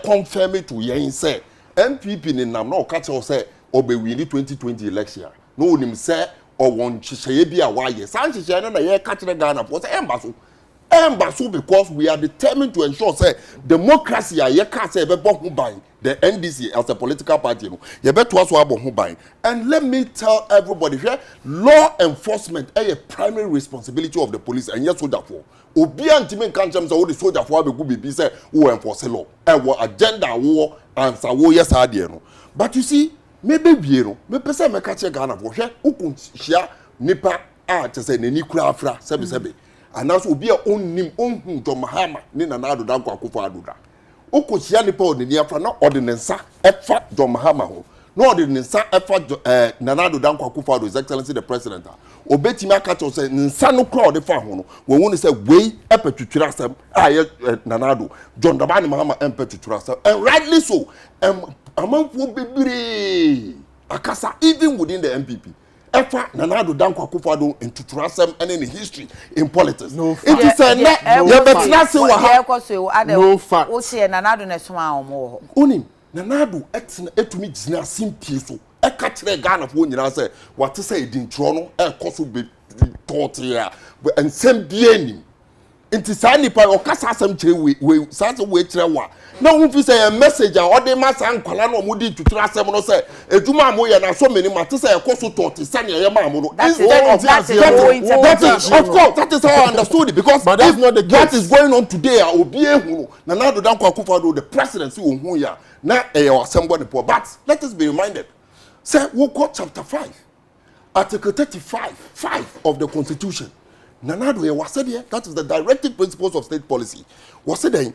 confirm to yen say MPP ni nam na oka che say obewini 2020 election no onim say owon nhyehyɛ bi a waye san nhyehyɛ na ye ka kire Ghana for say emba so because we are determined to ensure say democracy a ye ka say be bo ho ban the NDC as a political party no ye beto aso abo ho ban. And let me tell everybody here, law enforcement is a primary responsibility of the police and yes soldier for obi antime kan chem say wo the soldier for abegu bibi say wo enforce law e wo agenda wo answer wo yes ade no. But you see maybe wie no me pese me ka che Ghana for hwe ukun hia nipa a te say nani kura afra sebe anaso obi a onnim onhu John Mahama ni Nana Addo Dankwa Akufo-Addo da okohia nipa onini afra na ordinance efa John Mahama ho no ordinance efa Nana Addo Dankwa Akufo-Addo His Excellency the President obetimi aka to say nsa no kra ode fa ho no won say wei epetwetwira asem aye Nana Addo John Dramani Mahama empetwetwira asem and rightly so amanfo bebere akasa even within the MPP efa Nana Addo Dankwa Akufo-Addo ntutwira asem and in history in politics no it is a you better say wa no fact o se Nana Addo na soma omo ho onim Nana Addo etumi gina simpie so e ka kire Ghana fo nyina say what say edintro no e koso be totia ensem bia nim nti sa nipa o kasa asem kire we sa we kire wa na won fi say a message a ode ma sa nkwala no mo di tutura asem no say eduma mo ye na so meni ma te say e koso toti sa ne ye ma mo no that is of course that is how I understood it because but that's not the case. What is going on today obi ehunu na Nana Addo Dankwa Akufo-Addo the presidency ohun ya na e assembly the poor. But let us be reminded say we quote chapter 5 article 35 of the constitution. Nana Addo was said here, that is the directive principles of state policy. Was said then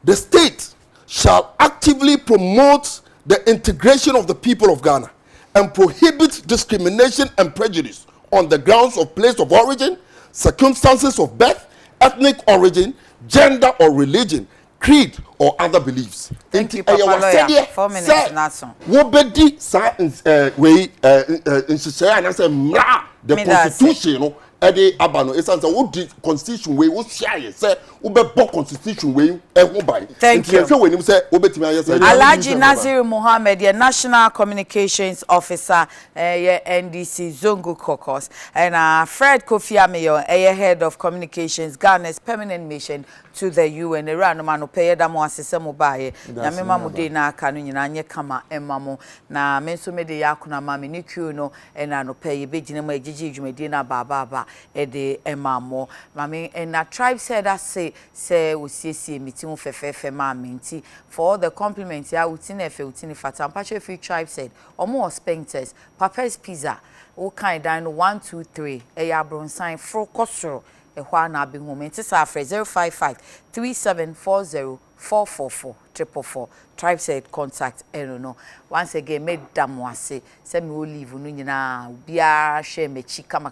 the state shall actively promote the integration of the people of Ghana and prohibit discrimination and prejudice on the grounds of place of origin, circumstances of birth, ethnic origin, gender or religion, creed or other beliefs. Thank you, Papa Lawyer. 4 minutes, Nason. Wobedi sa we insise and say mra the constitution no ede abano esan say wo di constitution we wo share say wo be bo constitution we e ho bai. Thank you. If we nim say wobetimi aye say Alhaji Nazir Mohammed, the National Communications Officer, NDC Zongo Caucus, and Fred Kofi Ameyo, head of communications, Ghana's permanent mission to the UN. Erano mano peye da mo asese mo bae. Na me mamu de na aka no nyina anye kama emamo na me nso me de yakuna ma me ni ku no na no peye be gine mo agigi dwumadi na baba de emamo. Ma me na tribe said that say osiesie meeting fefefe ma me nti for all the compliments ya uti efe uti fata mpacho free tribe said omo spenters Papa's Pizza o kind dan 1 2 3 eya bronsan fro kosoro ehwa na be home nti sa afre 055 3740 444 444 tribe said contact no once again made damwase say me olive no nyina bia hwe mechi kama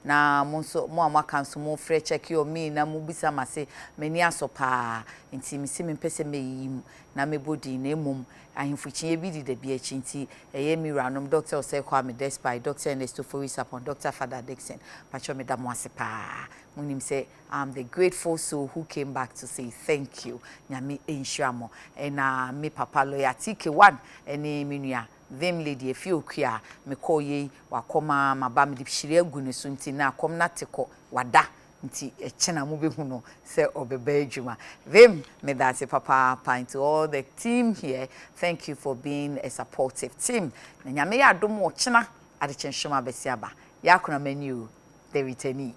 na monso mo amaka nso mo frɛ check your me na mo bisa mase mani asopa nti me si me pese me yim na me body na emum ahimfuchi bi di da bia chi nti eye mi ranom doctor say kwa me despite Dr. Ernesto upon Dr. Father Dixon pacho me damwase pa munim say I'm the grateful soul who came back to say thank you nyame enhwamo na me Papa Lawyer TK1 ene menua them lady efi okua me call ye wakoma maba me dipshire agu ne so nti na akom na teko wada nti echena mu behu no say obeba adwuma them me that say Papa pint to all the team here. Thank you for being a supportive team na nyame ya adom wo chena ade chenshoma besiaba yakona menu the returnee